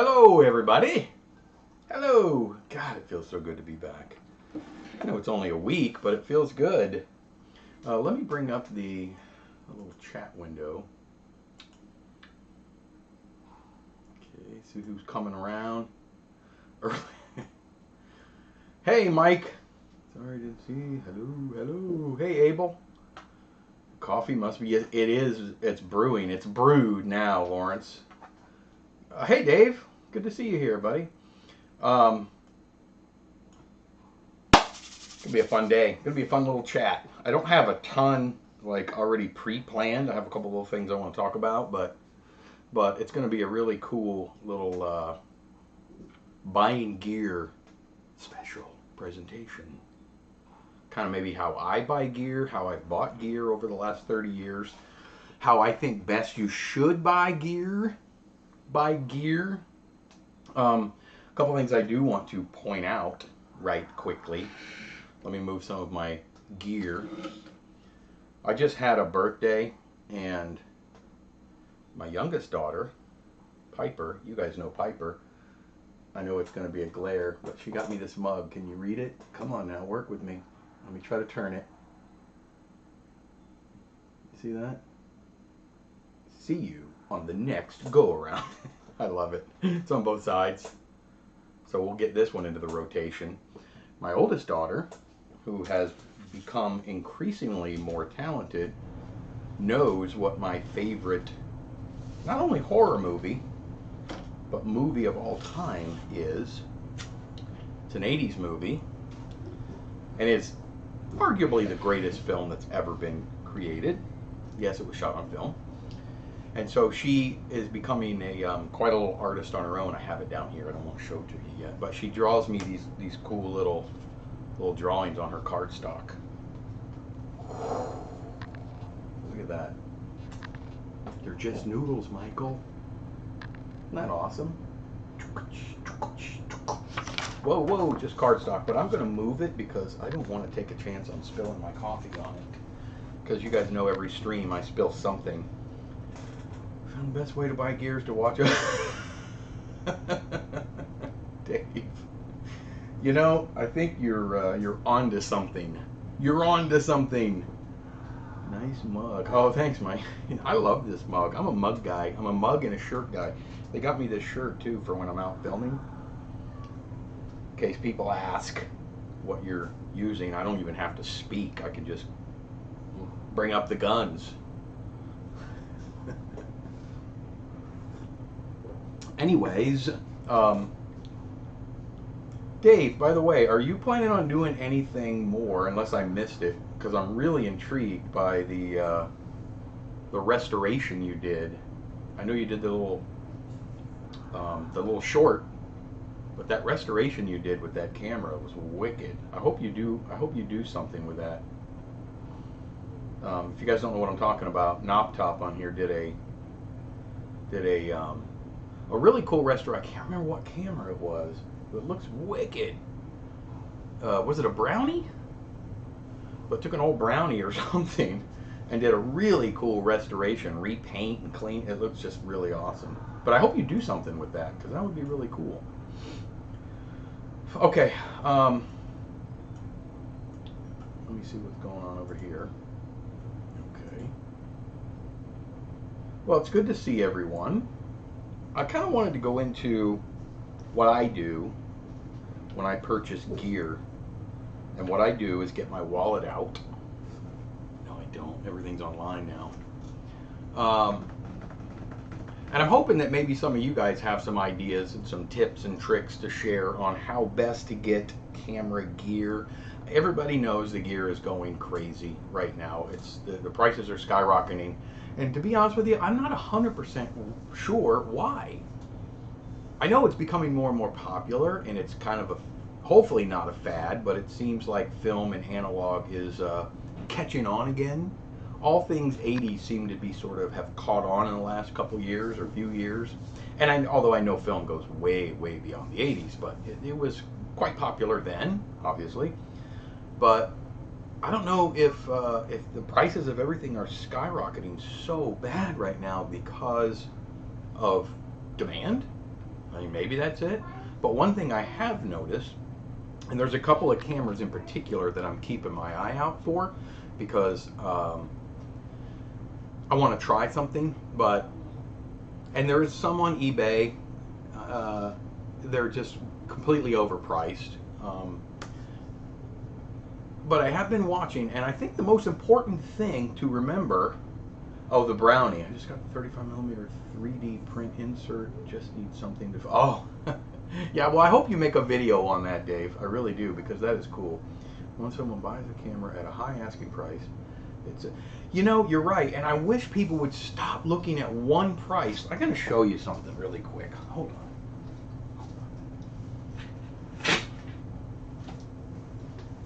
Hello, everybody. Hello. God, it feels so good to be back. I know it's only a week, but it feels good. Let me bring up the little chat window. Okay, see who's coming around. Hey, Mike. Sorry to see. Hello. Hey, Abel. Coffee must be. It's brewing. It's brewed now, Lawrence. Hey, Dave. Good to see you here, buddy. Gonna be a fun day. Gonna be a fun little chat. I don't have a ton like already pre-planned. I have a couple little things I want to talk about, but it's gonna be a really cool little buying gear special presentation. Kind of maybe how I buy gear, how I've bought gear over the last 30 years, how I think best you should buy gear. A couple things I do want to point out right quickly. Let me move some of my gear. I just had a birthday, and my youngest daughter, Piper, you guys know Piper. I know it's going to be a glare, but she got me this mug. Can you read it? Come on now, work with me. Let me try to turn it. You see that? See you on the next go around. I love it. It's on both sides. So we'll get this one into the rotation. My oldest daughter, who has become increasingly more talented, knows what my favorite, not only horror movie, but movie of all time is. It's an 80s movie, and it's arguably the greatest film that's ever been created. Yes, it was shot on film. And so she is becoming a quite a little artist on her own. I have it down here. I don't want to show it to you yet. But she draws me these cool little drawings on her cardstock. Look at that. They're just noodles, Michael. Isn't that awesome? Whoa, just cardstock. But I'm going to move it because I don't want to take a chance on spilling my coffee on it. Because you guys know every stream I spill something. The best way to buy gear is to watch it. Dave, you know, I think you're onto something. You're onto something. Nice mug. Oh, thanks, Mike. I love this mug. I'm a mug guy. I'm a mug and a shirt guy. They got me this shirt too for when I'm out filming. In case people ask what you're using, I don't even have to speak. I can just bring up the guns. Anyways, Dave, by the way, are you planning on doing anything more, unless I missed it? Because I'm really intrigued by the restoration you did. I know you did the little short, but that restoration you did with that camera was wicked. I hope you do something with that. If you guys don't know what I'm talking about, Knob Top on here did a really cool restoration. I can't remember what camera it was, but it looks wicked. Was it a Brownie? But took an old Brownie or something and did a really cool restoration, repaint and clean. It looks just really awesome. But I hope you do something with that, because that would be really cool. Okay, let me see what's going on over here. Okay. Well, it's good to see everyone. I kind of wanted to go into what I do when I purchase gear. And what I do is get my wallet out. No, I don't. Everything's online now. And I'm hoping that maybe some of you guys have some ideas and some tips and tricks to share on how best to get camera gear. Everybody knows the gear is going crazy right now. It's the prices are skyrocketing. And to be honest with you, I'm not 100% sure why. I know it's becoming more and more popular, and it's kind of hopefully not a fad, but it seems like film and analog is catching on again. All things 80s seem to be sort of have caught on in the last couple years or few years. And although I know film goes way, way beyond the 80s, but it was quite popular then, obviously. But I don't know if the prices of everything are skyrocketing so bad right now because of demand, I mean, maybe that's it. But one thing I have noticed, and there's a couple of cameras in particular that I'm keeping my eye out for, because I want to try something, and there's some on eBay, they're just completely overpriced. But I have been watching, and I think the most important thing to remember, oh, the Brownie. I just got the 35mm 3D print insert, just need something to, oh, yeah, well, I hope you make a video on that, Dave. I really do, because that is cool. When someone buys a camera at a high asking price, you know, you're right, and I wish people would stop looking at one price. I'm going to show you something really quick. Hold on.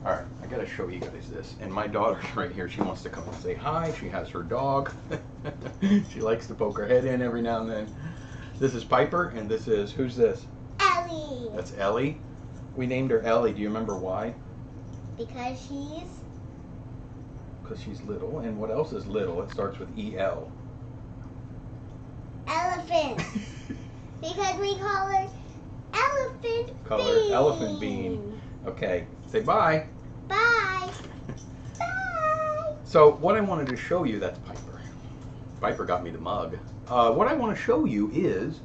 All right, I got to show you guys this. And my daughter's right here. She wants to come and say hi. She has her dog. She likes to poke her head in every now and then. This is Piper, and this is, who's this? Ellie. That's Ellie. We named her Ellie. Do you remember why? Because she's little. And what else is little? It starts with E-L. Elephant. Because we call her Elephant Call Bean. her Elephant Bean. Okay, say bye. Bye. Bye. So what I wanted to show you, that's Piper. Piper got me the mug. What I want to show you is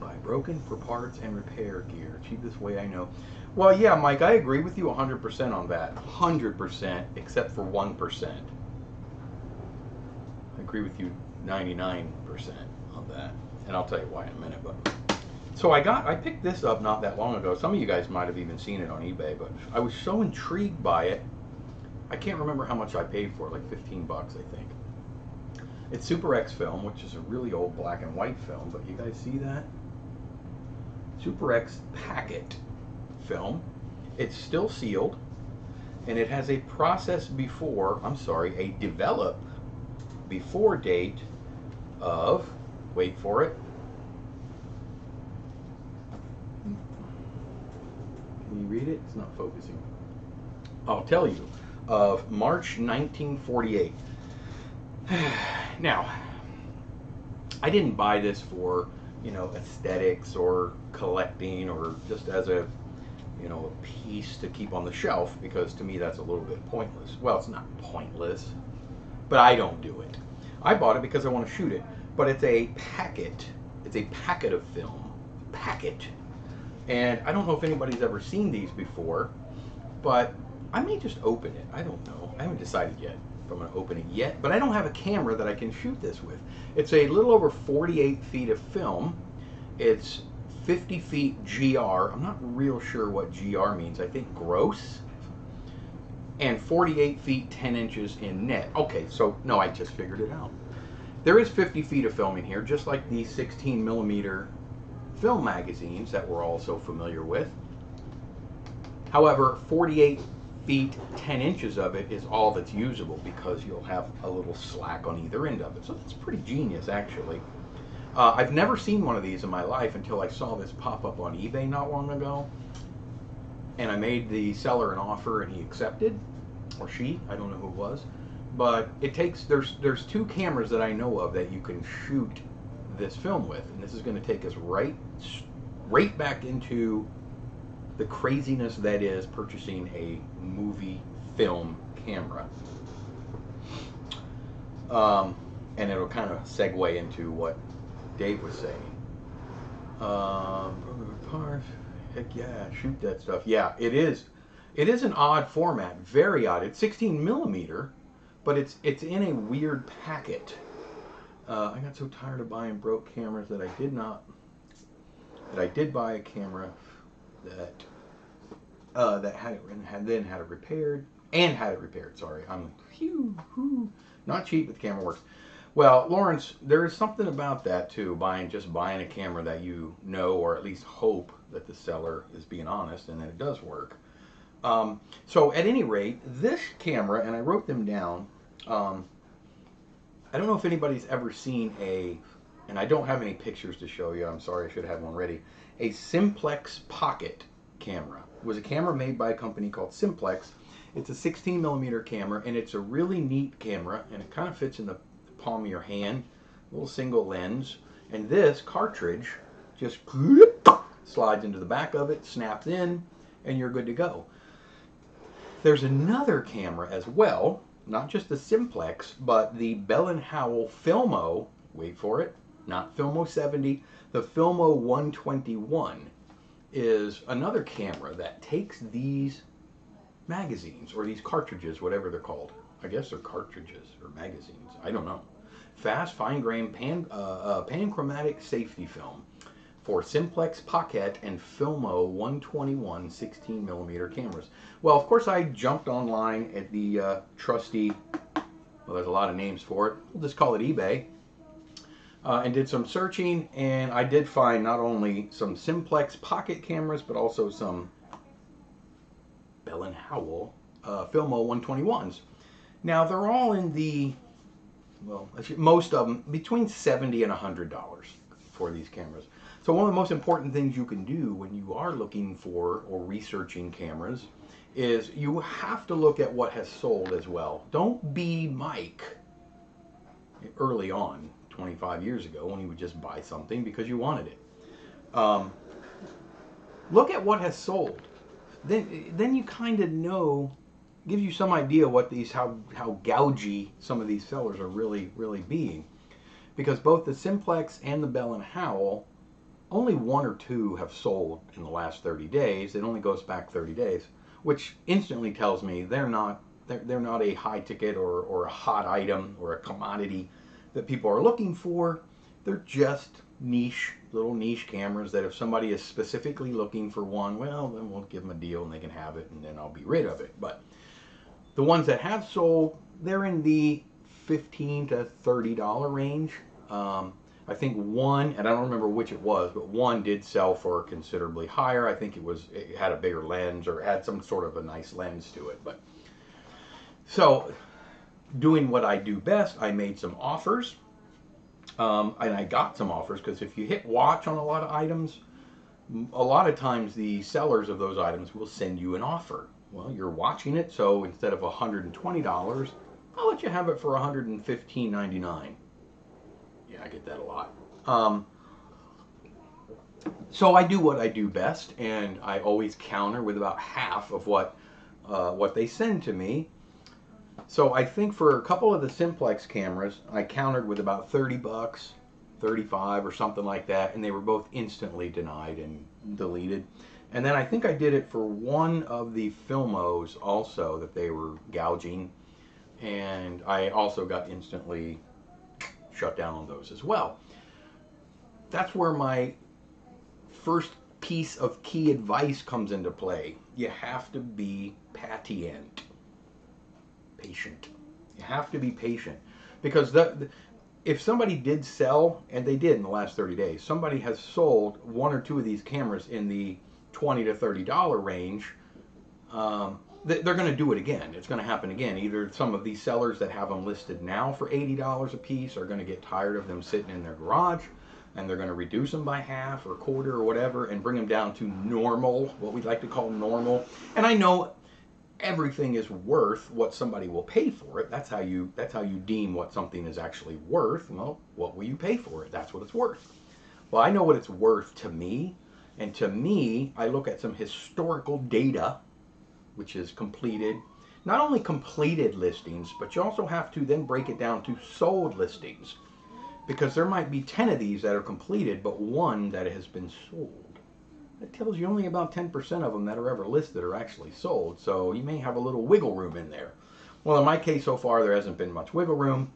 buy broken for parts and repair gear. Cheapest way I know. Well, yeah, Mike, I agree with you 100% on that. 100%, except for 1%. I agree with you 99% on that. And I'll tell you why in a minute. But so I picked this up not that long ago. Some of you guys might have even seen it on eBay, but I was so intrigued by it. I can't remember how much I paid for it, like 15 bucks, I think. It's Super X film, which is a really old black and white film, but you guys see that? Super X packet film. It's still sealed, and it has a a develop before date of, wait for it. Can you read it? It's not focusing. I'll tell you, of March 1948. Now, I didn't buy this for, you know, aesthetics or collecting or just as a, you know, a piece to keep on the shelf, because to me that's a little bit pointless. Well, it's not pointless, but I don't do it. I bought it because I want to shoot it, but it's a packet. It's a packet of film. Packet. And I don't know if anybody's ever seen these before, but I may just open it. I don't know. I haven't decided yet if I'm going to open it yet, but I don't have a camera that I can shoot this with. It's a little over 48 feet of film. It's 50 feet GR. I'm not real sure what GR means. I think gross. And 48 feet 10 inches in net. Okay, so no, I just figured it out. There is 50 feet of film in here, just like the 16mm film magazines that we're all so familiar with. However, 48 feet 10 inches of it is all that's usable, because you'll have a little slack on either end of it. So that's pretty genius, actually. I've never seen one of these in my life until I saw this pop up on eBay not long ago, and I made the seller an offer and he accepted, or she, I don't know who it was. But it takes, there's two cameras that I know of that you can shoot this film with, and this is going to take us right back into the craziness that is purchasing a movie film camera. And it'll kind of segue into what Dave was saying. Heck yeah, shoot that stuff. Yeah, it is. It is an odd format, very odd. It's 16mm, but it's in a weird packet. I got so tired of buying broke cameras that I did buy a camera that had it repaired. Sorry, I'm not cheap, but the camera works. Well, Lawrence, there is something about that too, just buying a camera that you know, or at least hope that the seller is being honest and that it does work. So at any rate, this camera, and I wrote them down, I don't know if anybody's ever seen and I don't have any pictures to show you, I'm sorry, I should have one ready, a Simplex Pocket camera. It was a camera made by a company called Simplex. It's a 16mm camera, and it's a really neat camera, and it kind of fits in the palm of your hand. little single lens, and this cartridge just slides into the back of it, snaps in, and you're good to go. There's another camera as well, not just the Simplex, but the Bell & Howell Filmo, wait for it, not Filmo 70, the Filmo 121 is another camera that takes these magazines, or these cartridges, whatever they're called. I guess they're cartridges or magazines, I don't know. Fast, fine-grained, panchromatic safety film for Simplex Pocket and Filmo 121 16mm cameras. Well, of course, I jumped online at the trusty, well, there's a lot of names for it, we'll just call it eBay, and did some searching, and I did find not only some Simplex Pocket cameras, but also some Bell & Howell Filmo 121s. Now, they're all in the, well, most of them, between $70 and $100 for these cameras. So one of the most important things you can do when you are looking for or researching cameras is you have to look at what has sold as well. Don't be Mike early on, 25 years ago, when he would just buy something because you wanted it. Look at what has sold. Then you kind of know, gives you some idea what these, how gougy some of these sellers are really being. Because both the Simplex and the Bell & Howell, only one or two have sold in the last 30 days. It only goes back 30 days, which instantly tells me they're not a high ticket or a hot item or a commodity that people are looking for. They're just little niche cameras that if somebody is specifically looking for one, well, then we'll give them a deal and they can have it, and then I'll be rid of it. But the ones that have sold, they're in the $15 to $30 range. I think one, and I don't remember which it was, but one did sell for considerably higher. I think it had a bigger lens or had some sort of a nice lens to it. But so, doing what I do best, I made some offers, and I got some offers, because if you hit watch on a lot of items, a lot of times the sellers of those items will send you an offer. Well, you're watching it, so instead of $120, I'll let you have it for $115.99. Yeah, I get that a lot. So I do what I do best, and I always counter with about half of what they send to me. So I think for a couple of the Simplex cameras, I countered with about 30 bucks, 35 or something like that, and they were both instantly denied and deleted. And then I think I did it for one of the Filmos also that they were gouging, and I also got instantly shut down on those as well. That's where my first piece of key advice comes into play. You have to be patient. You have to be patient, because if somebody did sell, and they did in the last 30 days, somebody has sold one or two of these cameras in the $20 to $30 range, they're going to do it again. It's going to happen again. Either some of these sellers that have them listed now for $80 a piece are going to get tired of them sitting in their garage, and they're going to reduce them by half or quarter or whatever and bring them down to normal, what we like to call normal. And I know everything is worth what somebody will pay for it. That's how you deem what something is actually worth. Well, what will you pay for it? That's what it's worth. Well, I know what it's worth to me, and to me, I look at some historical data, which is completed, not only completed listings, but you also have to then break it down to sold listings, because there might be 10 of these that are completed, but one that has been sold. That tells you only about 10% of them that are ever listed are actually sold, so you may have a little wiggle room in there. Well, in my case so far, there hasn't been much wiggle room.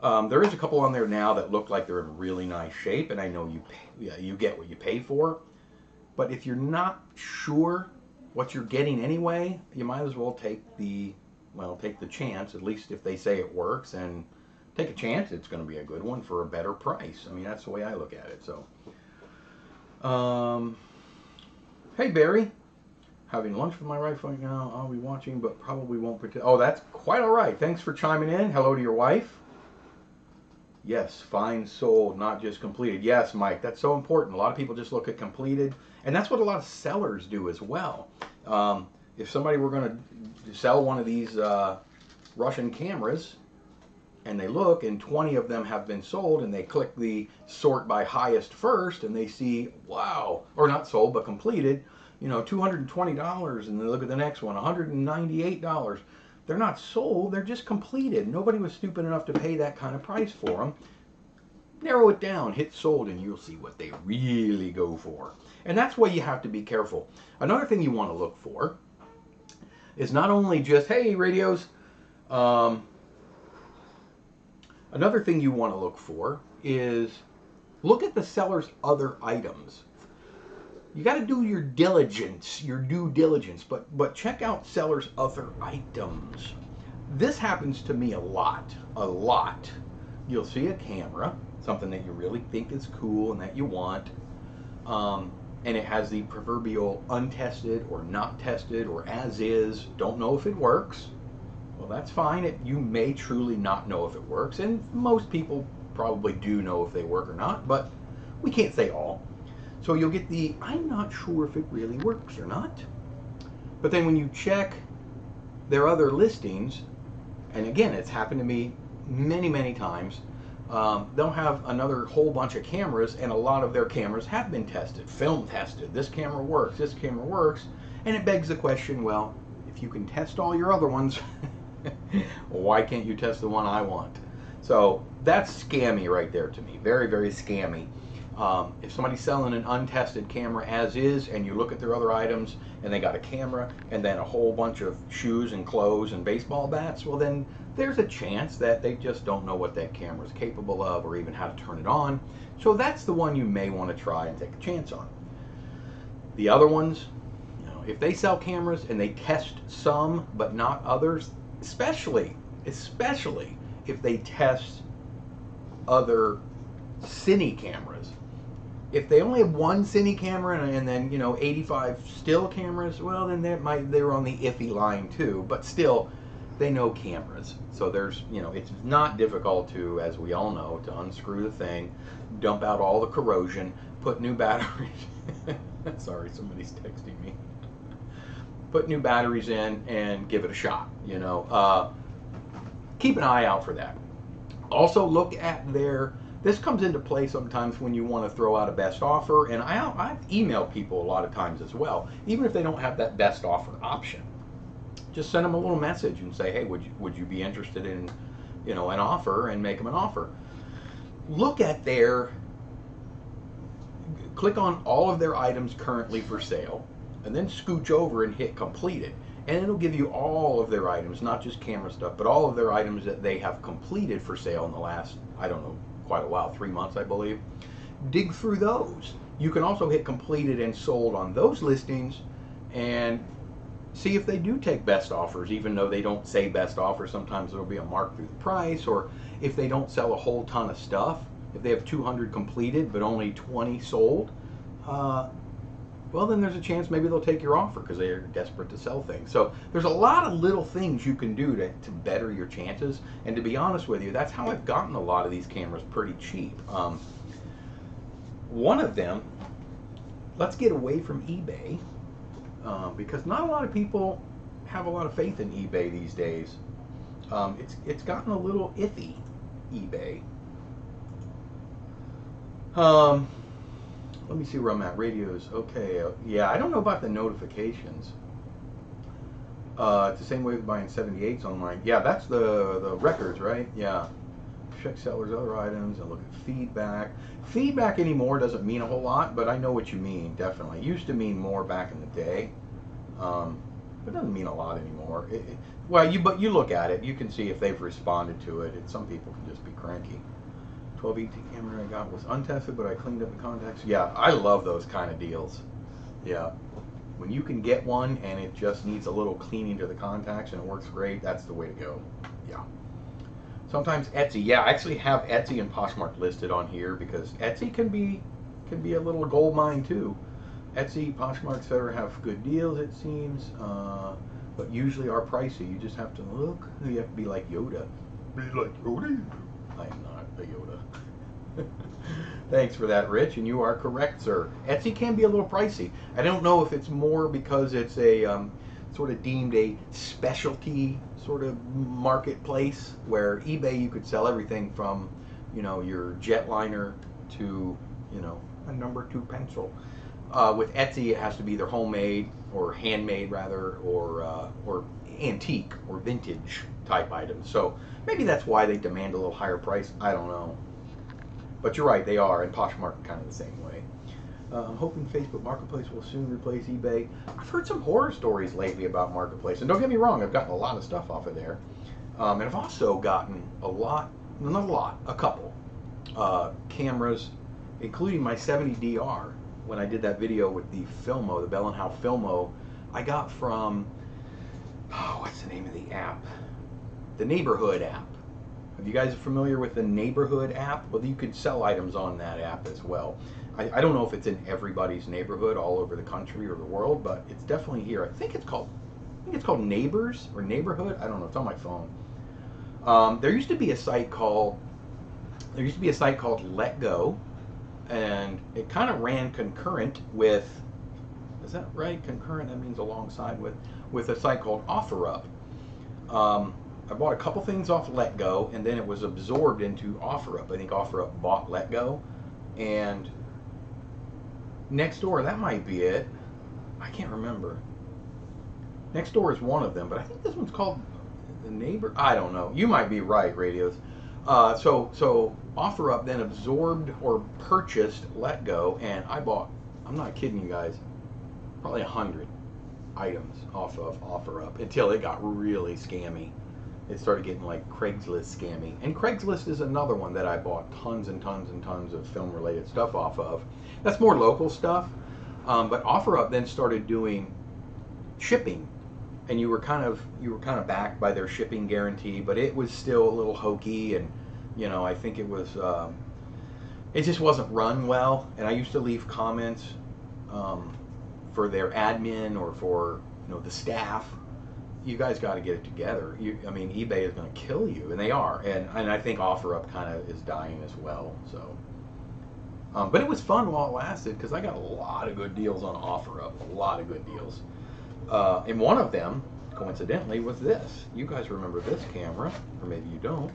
There is a couple on there now that look like they're in really nice shape, and I know you get what you pay for. But if you're not sure what you're getting anyway, you might as well take the chance, at least if they say it works, and take a chance it's going to be a good one for a better price. I mean, that's the way I look at it. So, hey Barry, having lunch with my wife right now. I'll be watching, but probably won't pretend. Oh, that's quite all right. Thanks for chiming in. Hello to your wife. Yes, fine sold, not just completed. Yes, Mike, that's so important. A lot of people just look at completed, and that's what a lot of sellers do as well. If somebody were going to sell one of these Russian cameras, and they look, and 20 of them have been sold, and they click the sort by highest first, and they see, wow, or not sold but completed, you know, $220, and they look at the next one, $198. They're not sold, they're just completed. Nobody was stupid enough to pay that kind of price for them. Narrow it down, hit sold, and you'll see what they really go for. And that's why you have to be careful. Another thing you want to look for is not only just, hey, radios, another thing you want to look for is look at the seller's other items. You got to do your diligence, your due diligence, but check out seller's other items. This happens to me a lot. You'll see a camera, something that you really think is cool and that you want, and it has the proverbial untested or not tested or as is, don't know if it works. Well, that's fine. You may truly not know if it works, and most people probably do know if they work or not, but we can't say all. So you'll get the, I'm not sure if it really works or not. But then when you check their other listings, and again, it's happened to me many times, they'll have another whole bunch of cameras, and a lot of their cameras have been tested, film tested. This camera works, this camera works, and it begs the question, well, if you can test all your other ones, why can't you test the one I want? So that's scammy right there to me. Very scammy. If somebody's selling an untested camera as is, and you look at their other items, and they got a camera and then a whole bunch of shoes and clothes and baseball bats, well then there's a chance that they just don't know what that camera is capable of or even how to turn it on. So that's the one you may want to try and take a chance on. The other ones, you know, if they sell cameras and they test some but not others, especially if they test other cine cameras. If they only have one cine camera and then, you know, 85 still cameras, well, then they're on the iffy line too. But still, they know cameras. So there's, you know, it's not difficult to, as we all know, to unscrew the thing, dump out all the corrosion, put new batteries. Sorry, somebody's texting me. Put new batteries in and give it a shot. You know, keep an eye out for that. Also, look at their. This comes into play sometimes when you want to throw out a best offer, and I've emailed people a lot of times as well, even if they don't have that best offer option. Just send them a little message and say, hey, would you be interested in, you know, an offer, and make them an offer. Look at click on all of their items currently for sale, and then scooch over and hit completed. And it'll give you all of their items, not just camera stuff, but all of their items that they have completed for sale in the last, I don't know, quite a while, 3 months, I believe. Dig through those. You can also hit completed and sold on those listings and see if they do take best offers, even though they don't say best offer. Sometimes there'll be a mark through the price, or if they don't sell a whole ton of stuff, if they have 200 completed but only 20 sold, well, then there's a chance maybe they'll take your offer because they're desperate to sell things. So there's a lot of little things you can do to better your chances. And to be honest with you, that's how I've gotten a lot of these cameras pretty cheap. One of them, let's get away from eBay, because not a lot of people have a lot of faith in eBay these days. It's gotten a little iffy, eBay. Let me see where I'm at. Radios. Okay. Yeah, I don't know about the notifications. It's the same way with buying 78s online. Yeah, that's the records, right? Yeah. Check seller's other items and look at feedback. Feedback anymore doesn't mean a whole lot, but I know what you mean, definitely. It used to mean more back in the day. It doesn't mean a lot anymore. But you look at it, you can see if they've responded to it. Some people can just be cranky. 12-18 camera I got was untested, but I cleaned up the contacts. Yeah, I love those kind of deals. Yeah. When you can get one and it just needs a little cleaning to the contacts and it works great, that's the way to go. Yeah. Sometimes Etsy. Yeah, I actually have Etsy and Poshmark listed on here because Etsy can be a little gold mine too. Etsy, Poshmark, etc. have good deals, it seems, but usually are pricey. You just have to look. You have to be like Yoda. Be like Yoda? I am not a Yoda. Thanks for that, Rich, and you are correct, sir. Etsy can be a little pricey. I don't know if it's more because it's a sort of deemed a specialty sort of marketplace where eBay you could sell everything from, your jetliner to, a number 2 pencil. With Etsy, it has to be either homemade or handmade rather, or antique or vintage type items. So maybe that's why they demand a little higher price. I don't know. But you're right, they are, and Poshmark kind of the same way. I'm hoping Facebook Marketplace will soon replace eBay. I've heard some horror stories lately about Marketplace, and don't get me wrong, I've gotten a lot of stuff off of there. And I've also gotten a couple cameras, including my 70DR. When I did that video with the Filmo, the Bell & Howell Filmo, I got from, what's the name of the app? The Neighborhood app. Are you guys familiar with the Neighborhood app? Well, you could sell items on that app as well. I don't know if it's in everybody's neighborhood all over the country or the world, but it's definitely here. I think it's called Neighbors or Neighborhood. I don't know. It's on my phone. There used to be a site called Let Go, and it kind of ran concurrent with. Is that right? Concurrent. That means alongside with a site called OfferUp. I bought a couple things off Let Go, and then it was absorbed into OfferUp. I think OfferUp bought Let Go, and Nextdoor, that might be it. I can't remember. Nextdoor is one of them, but I think this one's called The Neighbor. I don't know. You might be right, Radios. So OfferUp then absorbed or purchased Let Go, and I bought, I'm not kidding you guys, probably 100 items off of OfferUp until it got really scammy. It started getting like Craigslist scammy. And Craigslist is another one that I bought tons and tons and tons of film related stuff off of. That's more local stuff. But OfferUp then started doing shipping, and you were kind of backed by their shipping guarantee, but it was still a little hokey, and I think it was it just wasn't run well. And I used to leave comments for their admin or for the staff. You guys got to get it together. eBay is going to kill you, and they are. And I think OfferUp kind of is dying as well. So, but it was fun while it lasted because I got a lot of good deals on OfferUp. A lot of good deals. And one of them, coincidentally, was this. You guys remember this camera, or maybe you don't.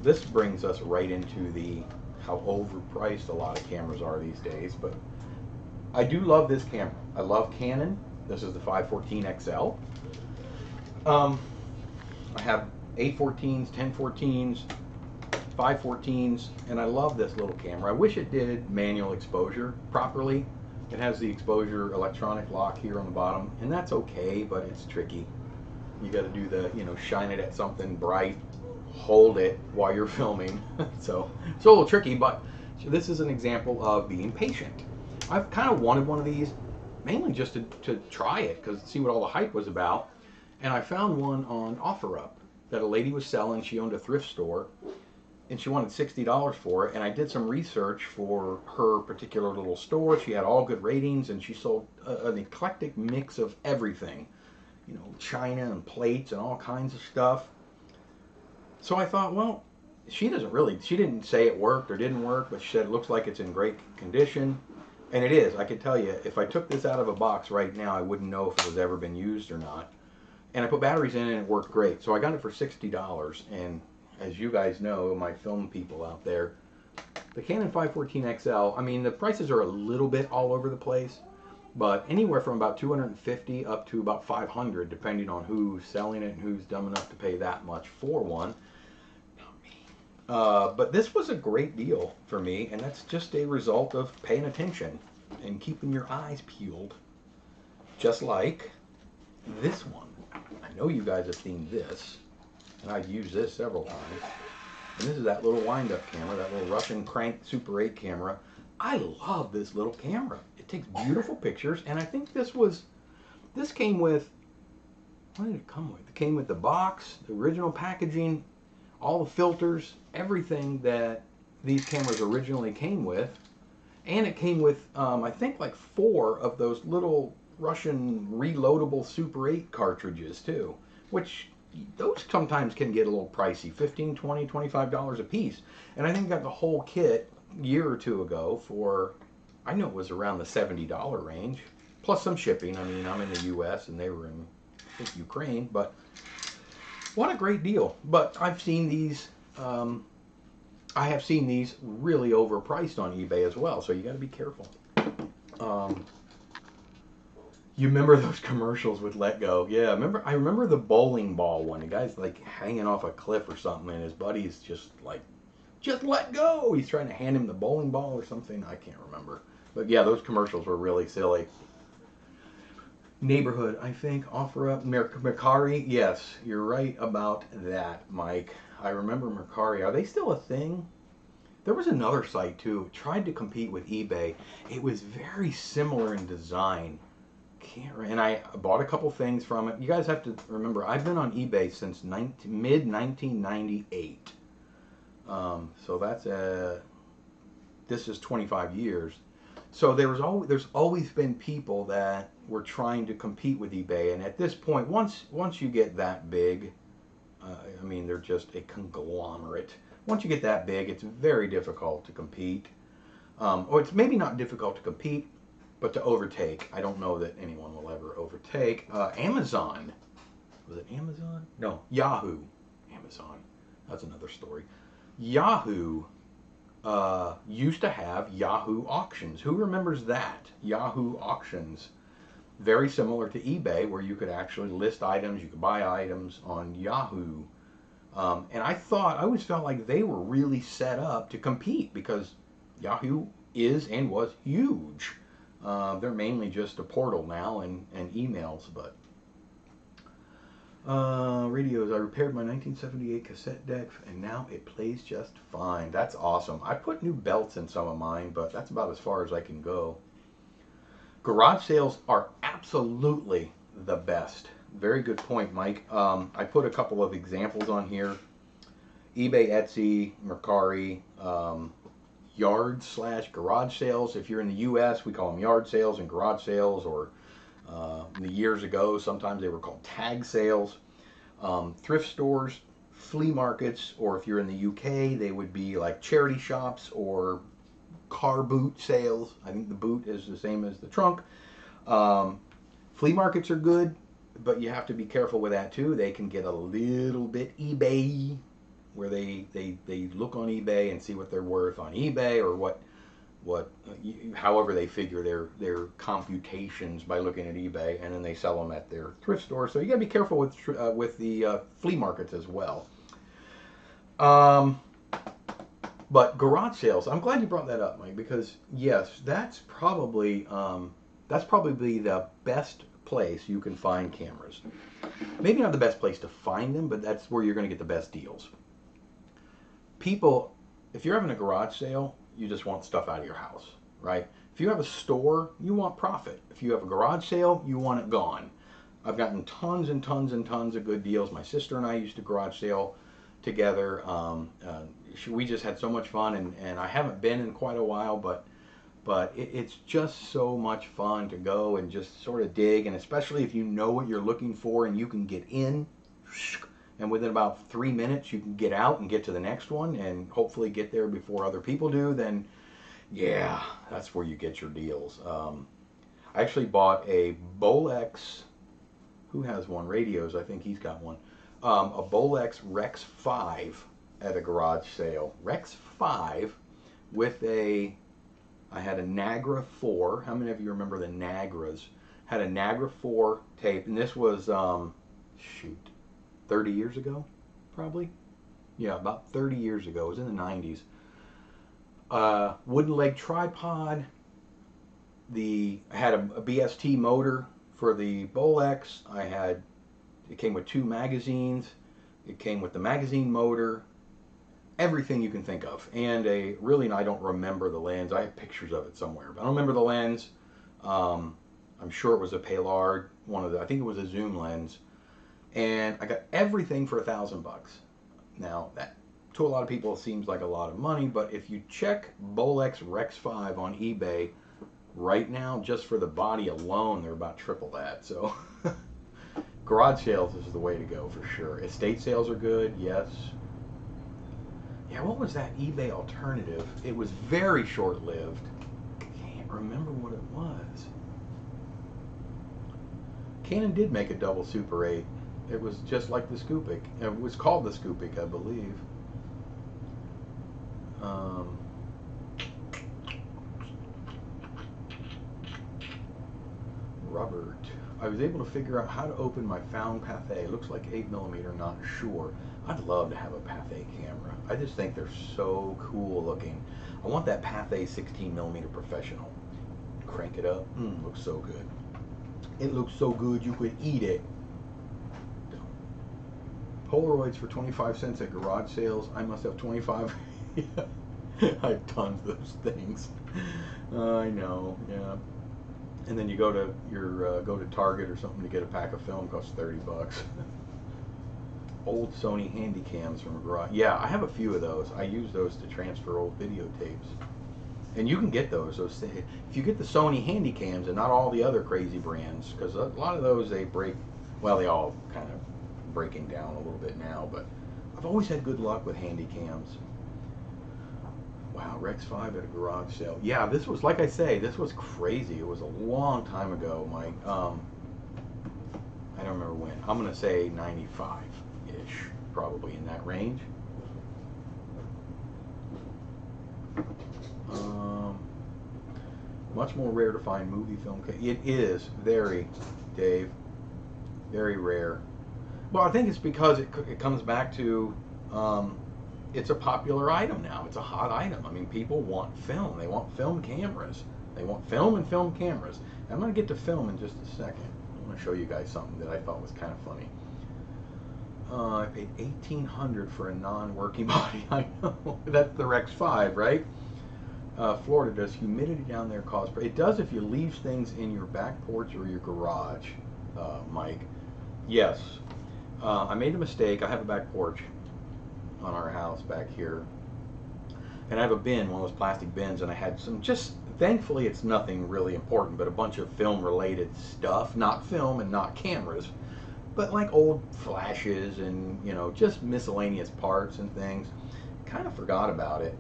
This brings us right into how overpriced a lot of cameras are these days. But I do love this camera. I love Canon. This is the 514 XL. I have 814s, 1014s, 514s, and I love this little camera. I wish it did manual exposure properly. It has the exposure electronic lock here on the bottom, and that's okay, but it's tricky. You got to do the, shine it at something bright, hold it while you're filming. So it's a little tricky, but this is an example of being patient. I've kind of wanted one of these, mainly just to try it, because see what all the hype was about. And I found one on OfferUp that a lady was selling. She owned a thrift store, and she wanted $60 for it. And I did some research for her particular little store. She had all good ratings, and she sold an eclectic mix of everything, china and plates and all kinds of stuff. So I thought, well, she didn't say it worked or didn't work, but she said it looks like it's in great condition. And it is. I can tell you, if I took this out of a box right now, I wouldn't know if it was ever been used or not. And I put batteries in it, and it worked great. So I got it for $60. And as you guys know, my film people out there, the Canon 514 XL, the prices are a little bit all over the place, but anywhere from about $250 up to about $500, depending on who's selling it and who's dumb enough to pay that much for one. But this was a great deal for me, and that's just a result of paying attention and keeping your eyes peeled, just like this one. I know you guys have seen this, and I've used this several times. And this is that little wind-up camera, that little Russian crank Super 8 camera. I love this little camera. It takes beautiful pictures, and I think this came with, what did it come with? It came with the box, the original packaging, all the filters, everything that these cameras originally came with. And it came with, I think, like 4 of those little Russian reloadable Super 8 cartridges, too. Which, those sometimes can get a little pricey. $15, $20, $25 a piece. And I think I got the whole kit a year or two ago for, I know it was around the $70 range. plus some shipping. I mean, I'm in the U.S. and they were in, I think, Ukraine, but what a great deal. But I've seen these. I have seen these really overpriced on eBay as well, so you got to be careful. You remember those commercials with Let Go? Yeah, I remember the bowling ball one. The guy's like hanging off a cliff or something, and his buddy's just like, just let go. He's trying to hand him the bowling ball or something. I can't remember. But yeah, those commercials were really silly. Neighborhood, I think, offer up Mercari. Yes, you're right about that, Mike. I remember Mercari. Are they still a thing? There was another site too. Tried to compete with eBay. It was very similar in design. And I bought a couple things from it. You guys have to remember, I've been on eBay since mid 1998. So that's this is 25 years. So there's always been people that were trying to compete with eBay, and at this point, once you get that big, I mean, they're just a conglomerate. Once you get that big, it's very difficult to compete. Or it's maybe not difficult to compete, but to overtake. I don't know that anyone will ever overtake. Amazon. Was it Amazon? No, Yahoo. Amazon. That's another story. Yahoo used to have Yahoo auctions. Who remembers that? Yahoo auctions. Very similar to eBay, where you could actually list items, you could buy items on Yahoo. And I always felt like they were really set up to compete because Yahoo is and was huge. They're mainly just a portal now and emails, but radios. I repaired my 1978 cassette deck and now it plays just fine. That's awesome. I put new belts in some of mine, but that's about as far as I can go. Garage sales are absolutely the best. Very good point, Mike. I put a couple of examples on here. eBay, Etsy, Mercari, yard/garage sales. If you're in the U.S., we call them yard sales and garage sales, or in the years ago, sometimes they were called tag sales. Thrift stores, flea markets, or if you're in the UK, they would be like charity shops or car boot sales. I think the boot is the same as the trunk. Flea markets are good, but you have to be careful with that too. They can get a little bit eBay, where they look on eBay and see what they're worth on eBay, or however they figure their computations by looking at eBay, and then they sell them at their thrift store. So you got to be careful with the flea markets as well. But garage sales, I'm glad you brought that up, Mike, because yes, that's probably the best place you can find cameras. Maybe not the best place to find them, but that's where you're going to get the best deals. People, if you're having a garage sale, you just want stuff out of your house, right? If you have a store, you want profit. If you have a garage sale, you want it gone. I've gotten tons and tons and tons of good deals. My sister and I used to garage sale together. We just had so much fun, and I haven't been in quite a while, but it's just so much fun to go and just sort of dig, and especially if you know what you're looking for and you can get in, and within about 3 minutes you can get out and get to the next one and hopefully get there before other people do, then yeah, that's where you get your deals. I actually bought a Bolex, who has one? Radios, I think he's got one. A Bolex Rex 5 at a garage sale. Rex 5 with I had a Nagra 4. How many of you remember the Nagras? Had a Nagra 4 tape, and this was, 30 years ago, probably? Yeah, about 30 years ago. It was in the 90s. Wooden leg tripod. I had a BST motor for the Bolex. It came with 2 magazines. It came with the magazine motor. Everything you can think of. And I don't remember the lens. I have pictures of it somewhere, but I don't remember the lens. I'm sure it was a Palard, I think it was a zoom lens. And I got everything for $1,000. Now, that to a lot of people seems like a lot of money, but if you check Bolex Rex 5 on eBay right now, just for the body alone, they're about triple that. So garage sales is the way to go for sure. Estate sales are good, yes. Yeah, what was that eBay alternative? It was very short-lived. Can't remember what it was. Canon did make a double Super 8. It was just like the Scoopik. It was called the Scoopik, I believe. Robert, I was able to figure out how to open my found Pathé. Looks like 8mm, not sure. I'd love to have a Pathé camera. I just think they're so cool looking. I want that Pathé 16mm professional. Crank it up. Looks so good. It looks so good you could eat it. Polaroids for 25 cents at garage sales. I must have 25. I have tons of those things. I know, yeah. And then you go to your go to Target or something to get a pack of film, costs $30. Old Sony Handycams from a garage. Yeah, I have a few of those. I use those to transfer old videotapes. And you can get those. If you get the Sony Handycams and not all the other crazy brands, because a lot of those they break. Well, they all kind of breaking down a little bit now, but I've always had good luck with Handycams. Wow, Rex 5 at a garage sale. Yeah, this was, like I say, this was crazy. It was a long time ago, Mike. I don't remember when. I'm going to say 95-ish, probably in that range. Much more rare to find movie film. It is very, Dave, very rare. Well, I think it's because it comes back to it's a popular item now. It's a hot item. I mean, people want film. They want film cameras. They want film and film cameras. I'm going to get to film in just a second. I'm going to show you guys something that I thought was kind of funny. I paid $1,800 for a non-working body. I know. That's the Rex 5, right? Florida, does humidity down there cause... It does if you leave things in your back porch or your garage, Mike. Yes. I made a mistake. I have a back porch on our house back here. And I have a bin, one of those plastic bins, and I had some just... Thankfully, it's nothing really important, but a bunch of film-related stuff. Not film and not cameras, but like old flashes and, you know, just miscellaneous parts and things. Kind of forgot about it.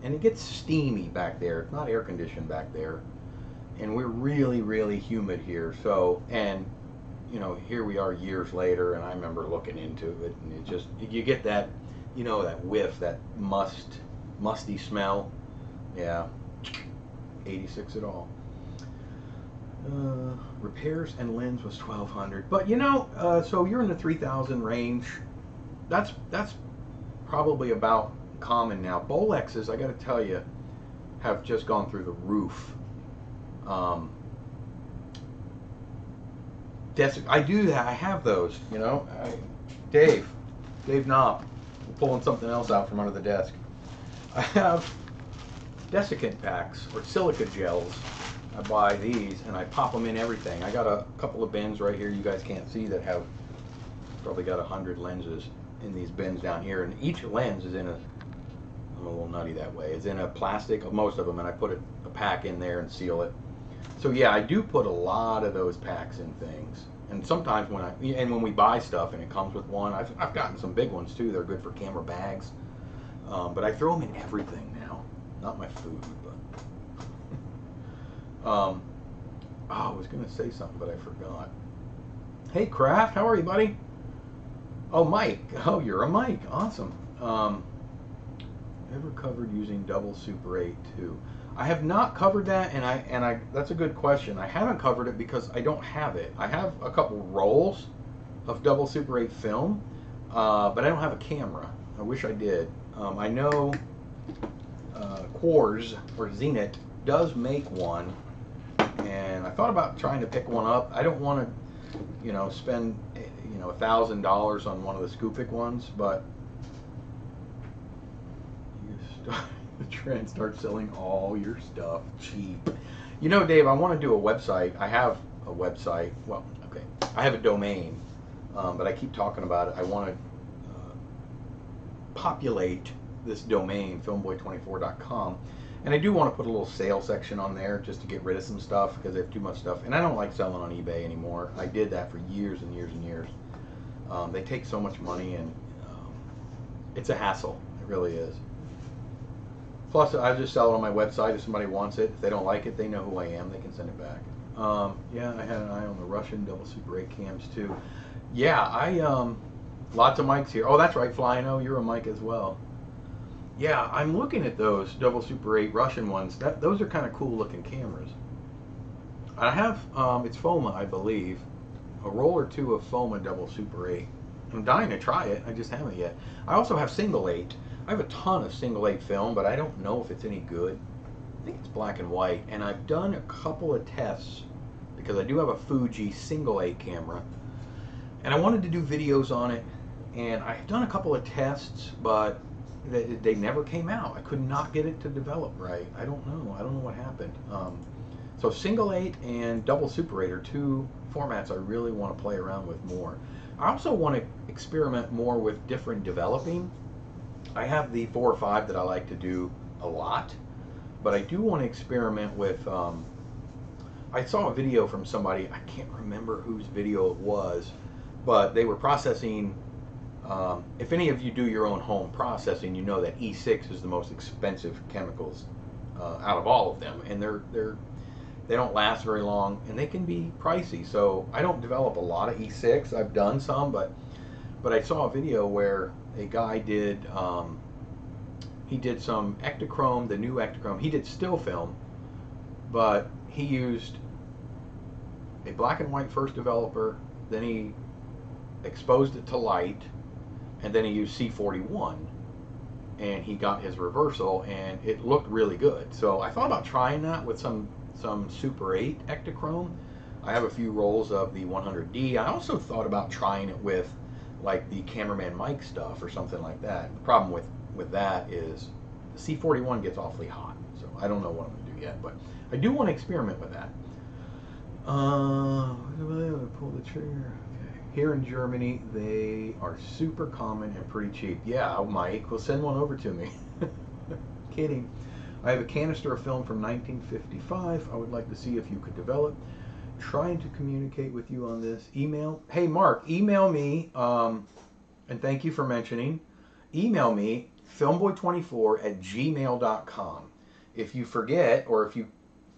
And it gets steamy back there. It's not air conditioned back there. And we're really, really humid here. So, and, you know, here we are years later, and I remember looking into it, and it just, you get that, you know, that whiff, that musty smell. Yeah. 86 at all. Repairs and lens was $1,200. But you know, so you're in the 3,000 range. That's probably about common now. Bolexes, I got to tell you, have just gone through the roof. I do that. I have those. You know, Dave Knopp, pulling something else out from under the desk. I have desiccant packs or silica gels. I buy these and I pop them in everything. I got a couple of bins right here you guys can't see that have probably got 100 lenses in these bins down here, and each lens is in a, I'm a little nutty that way, is in a plastic, most of them, and I put a pack in there and seal it. So yeah, I do put a lot of those packs in things. And sometimes when we buy stuff and it comes with one, I've gotten some big ones too. They're good for camera bags. But I throw them in everything now. Not my food, but oh, I was gonna say something, but I forgot. Hey, Kraft, how are you, buddy? Oh, Mike. Oh, you're a Mike. Awesome. Ever covered using double Super 8 too? I have not covered that, and I that's a good question. I haven't covered it because I don't have it. I have a couple rolls of double Super 8 film, but I don't have a camera. I wish I did. I know Quartz or Zenit does make one, and I thought about trying to pick one up. I don't want to, you know, spend, you know, $1,000 on one of the Scoopik ones, but you start the trend, start selling all your stuff cheap. You know, Dave, I want to do a website. I have a website. Well, okay, I have a domain, but I keep talking about it. I want to populate this domain, Filmboy24.com, and I do want to put a little sale section on there just to get rid of some stuff because they have too much stuff, and I don't like selling on eBay anymore. I did that for years and years and years. They take so much money, and it's a hassle. It really is. Plus, I just sell it on my website if somebody wants it. If they don't like it, they know who I am. They can send it back. Yeah, I had an eye on the Russian double Super 8 cams too. Yeah, lots of mics here. Oh, that's right, Flying O, you're a mic as well. Yeah, I'm looking at those double Super 8 Russian ones. Those are kind of cool looking cameras. I have, it's FOMA, I believe, a roll or two of FOMA double Super 8. I'm dying to try it. I just haven't yet. I also have single 8. I have a ton of single 8 film, but I don't know if it's any good. I think it's black and white, and I've done a couple of tests because I do have a Fuji single 8 camera, and I wanted to do videos on it, and I've done a couple of tests, but they never came out. I could not get it to develop right. I don't know. I don't know what happened. So single 8 and double Super 8 are two formats I really want to play around with more. I also want to experiment more with different developing. I have the 4 or 5 that I like to do a lot, but I do want to experiment with, I saw a video from somebody, I can't remember whose video it was, but they were processing, if any of you do your own home processing, you know that E6 is the most expensive chemicals out of all of them, and they don't last very long, and they can be pricey. So I don't develop a lot of E6. I've done some, but I saw a video where a guy did, he did some Ektachrome, the new Ektachrome. He did still film, but he used a black and white first developer, then he exposed it to light, and then he used C41, and he got his reversal, and it looked really good. So I thought about trying that with some Super 8 Ektachrome. I have a few rolls of the 100D. I also thought about trying it with like the cameraman mic stuff or something like that. The problem with that is the C41 gets awfully hot, so I don't know what I'm going to do yet, but I do want to experiment with that. Pull the trigger. Okay. Here in Germany, they are super common and pretty cheap. Yeah, Mike, well, send one over to me. Kidding. I have a canister of film from 1955. I would like to see if you could develop. Trying to communicate with you on this. Email. Hey, Mark, email me, and thank you for mentioning. Email me, filmboy24@gmail.com. If you forget, or if you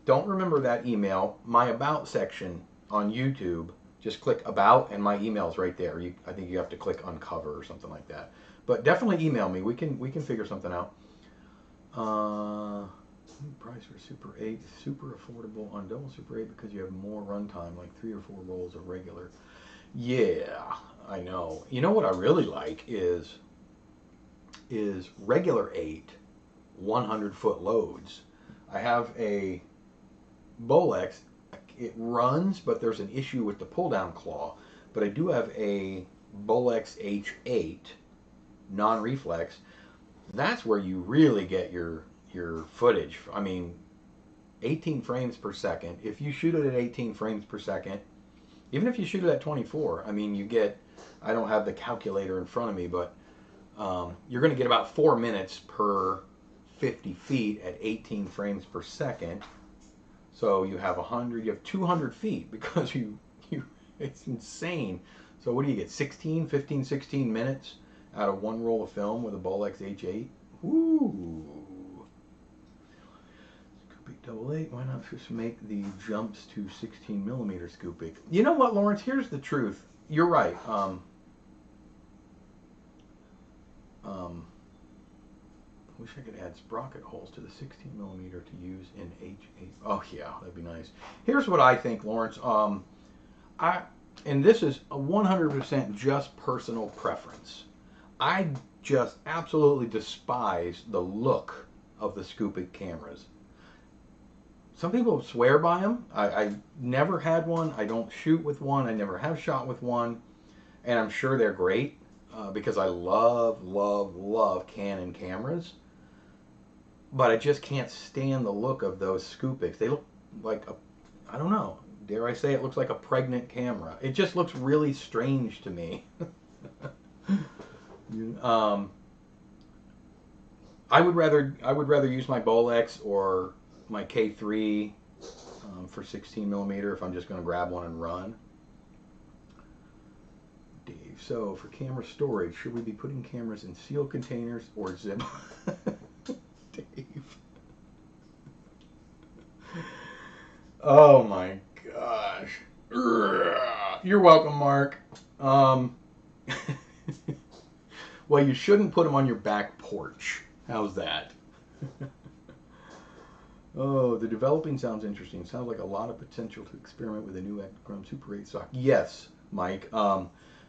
don't remember that email, my About section on YouTube, just click About, and my email's right there. I think you have to click Uncover or something like that. But definitely email me. We can figure something out. Price for Super 8 is super affordable on double Super 8 because you have more runtime, like 3 or 4 rolls of regular. Yeah, I know. You know what I really like is regular 8 100-foot loads. I have a Bolex. It runs, but there's an issue with the pull-down claw. But I do have a Bolex H8 non-reflex. That's where you really get your footage. I mean, 18 frames per second. If you shoot it at 18 frames per second, even if you shoot it at 24, I mean, you get, I don't have the calculator in front of me, but you're going to get about 4 minutes per 50 feet at 18 frames per second. So you have 200 feet because it's insane. So what do you get, 16 minutes out of one roll of film with a Bolex H8? Ooh. Scoopy double 8, why not just make the jumps to 16 millimeter Scoopy? You know what, Lawrence, here's the truth. You're right. I wish I could add sprocket holes to the 16 millimeter to use in H8. Oh yeah, that'd be nice. Here's what I think, Lawrence. And this is a 100% just personal preference. I just absolutely despise the look of the Scoopy cameras. Some people swear by them. I never had one. I don't shoot with one. I never have shot with one. And I'm sure they're great because I love Canon cameras. But I just can't stand the look of those Scoopics. They look like I don't know, dare I say it looks like a pregnant camera. It just looks really strange to me. I would rather use my Bolex or my K3 for 16 millimeter if I'm just going to grab one and run. Dave, so for camera storage, should we be putting cameras in sealed containers or zip? Dave. Oh my gosh. You're welcome, Mark. Well, you shouldn't put them on your back porch. How's that? Oh, the developing sounds interesting. Sounds like a lot of potential to experiment with a new Ektachrome Super 8 stock. Yes, Mike.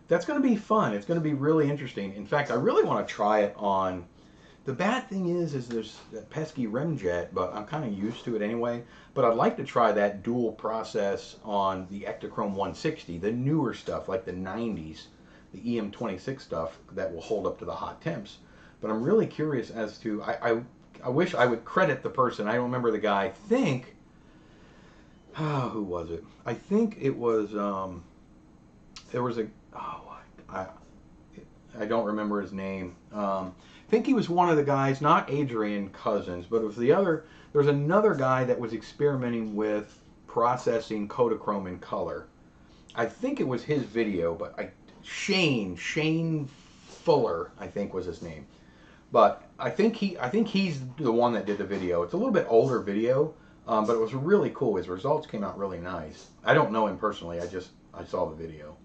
That's going to be fun. It's going to be really interesting. In fact, I really want to try it on. The bad thing is there's that pesky remjet, but I'm kind of used to it anyway. But I'd like to try that dual process on the Ektachrome 160, the newer stuff, like the 90s, the EM26 stuff that will hold up to the hot temps. But I'm really curious as to, I wish I would credit the person. I don't remember the guy. I think, who was it? I think it was, there was a, I don't remember his name. I think he was one of the guys, not Adrian Cousins, but it was the other. There was another guy that was experimenting with processing Kodachrome in color. I think it was his video, but Shane Fuller, I think was his name. But I think he's the one that did the video. It's a little bit older video, but it was really cool. His results came out really nice. I don't know him personally. I saw the video.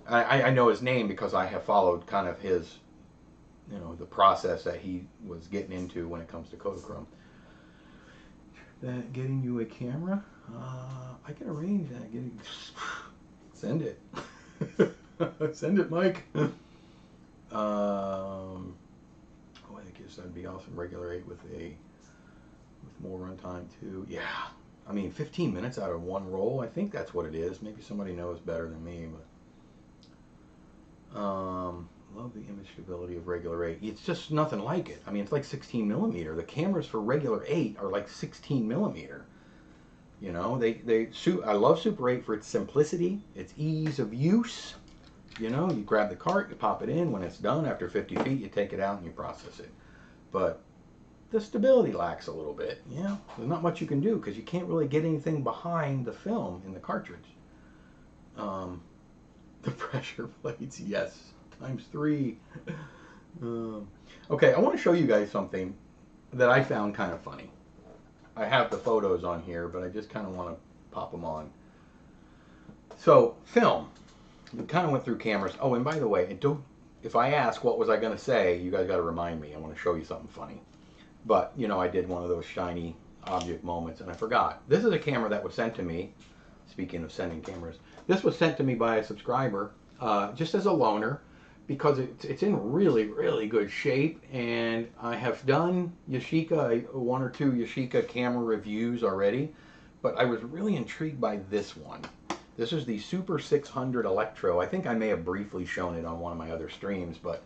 I know his name because I have followed kind of his, the process that he was getting into when it comes to Kodachrome. Getting you a camera? I can arrange that. Send it. Send it, Mike. I guess that'd be awesome. Regular 8 with more runtime too. Yeah. I mean, 15 minutes out of one roll. I think that's what it is. Maybe somebody knows better than me, but. Love the image stability of regular 8. It's just nothing like it. I mean, it's like 16 millimeter. The cameras for regular 8 are like 16 millimeter. I love Super 8 for its simplicity, its ease of use. You grab the cart, you pop it in. When it's done, after 50 feet, you take it out and you process it. But the stability lacks a little bit. Yeah, there's not much you can do because you can't really get anything behind the film in the cartridge. The pressure plates, yes, ×3. Okay, I want to show you guys something that I found kind of funny. I have the photos on here, but I just kind of want to pop them on. So, film. We kind of went through cameras. Oh, and by the way, if I ask what was I going to say, you guys got to remind me. I want to show you something funny. But, I did one of those shiny object moments, and I forgot. This is a camera that was sent to me. Speaking of sending cameras, this was sent to me by a subscriber just as a loaner because it's in really, really good shape. And I have done Yashica, one or two Yashica camera reviews already, but I was really intrigued by this one. This is the Super 600 Electro. I think I may have briefly shown it on one of my other streams, but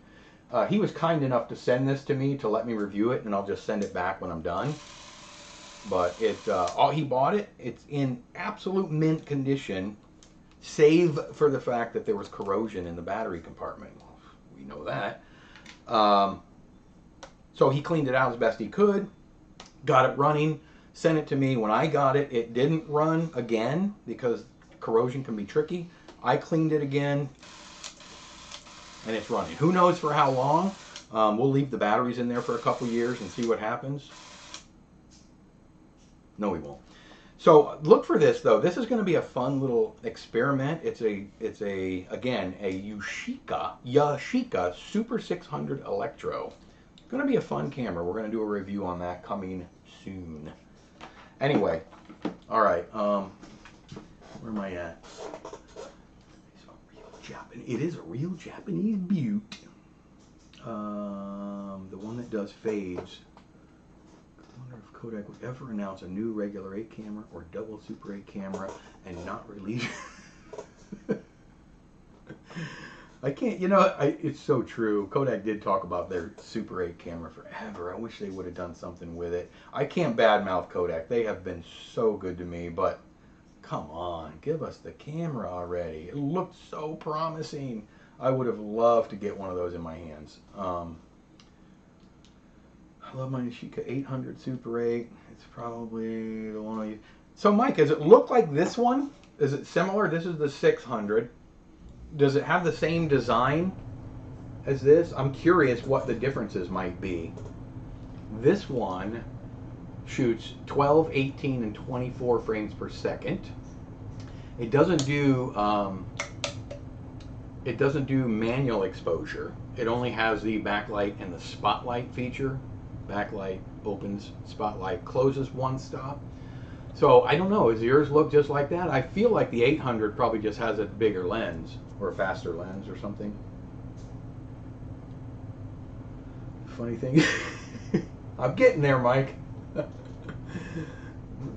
he was kind enough to send this to me to let me review it, and I'll just send it back when I'm done. But he bought it. It's in absolute mint condition, save for the fact that there was corrosion in the battery compartment. We know that. So he cleaned it out as best he could, got it running, sent it to me. When I got it, it didn't run again because corrosion can be tricky. I cleaned it again, and it's running. Who knows for how long? We'll leave the batteries in there for a couple years and see what happens. No, we won't. So look for this though. This is going to be a fun little experiment. It's a Yashica Super 600 Electro. It's going to be a fun camera. We're going to do a review on that coming soon. Anyway, all right. Where am I at? It is a real Japanese beaut. The one that does fades. I wonder if Kodak would ever announce a new regular 8 camera or double Super 8 camera and not release. I can't, it's so true. Kodak did talk about their Super 8 camera forever. I wish they would have done something with it. I can't badmouth Kodak. They have been so good to me, but come on, give us the camera already. It looked so promising. I would have loved to get one of those in my hands. I love my Yashica 800 Super 8. It's probably the one I use. So Mike, does it look like this one? Is it similar? This is the 600. Does it have the same design as this? I'm curious what the differences might be. This one shoots 12, 18, and 24 frames per second. It doesn't do manual exposure. It only has the backlight and the spotlight feature. Backlight opens, spotlight closes one stop. So I don't know, does yours look just like that? I feel like the 800 probably just has a bigger lens or a faster lens or something. Funny thing, I'm getting there, Mike.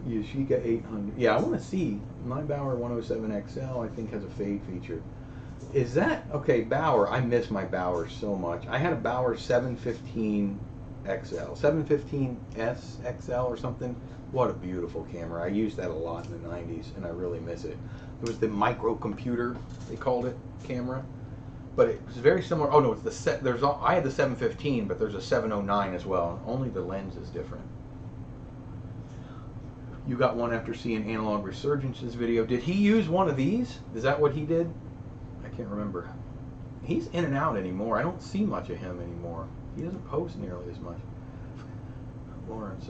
Yashica 800. Yeah, I want to see. My Bauer 107 XL, I think, has a fade feature. Is that okay? Bauer, I miss my Bauer so much. I had a Bauer 715 XL, 715S XL or something. What a beautiful camera. I used that a lot in the 90s, and I really miss it. It was the microcomputer, they called it, camera. But it was very similar. Oh no, it's the set. I had the 715, but there's a 709 as well. Only the lens is different. You got one after seeing Analog Resurgence's video. Did he use one of these? Is that what he did? I can't remember. He's in and out anymore. I don't see much of him anymore. He doesn't post nearly as much. Lawrence,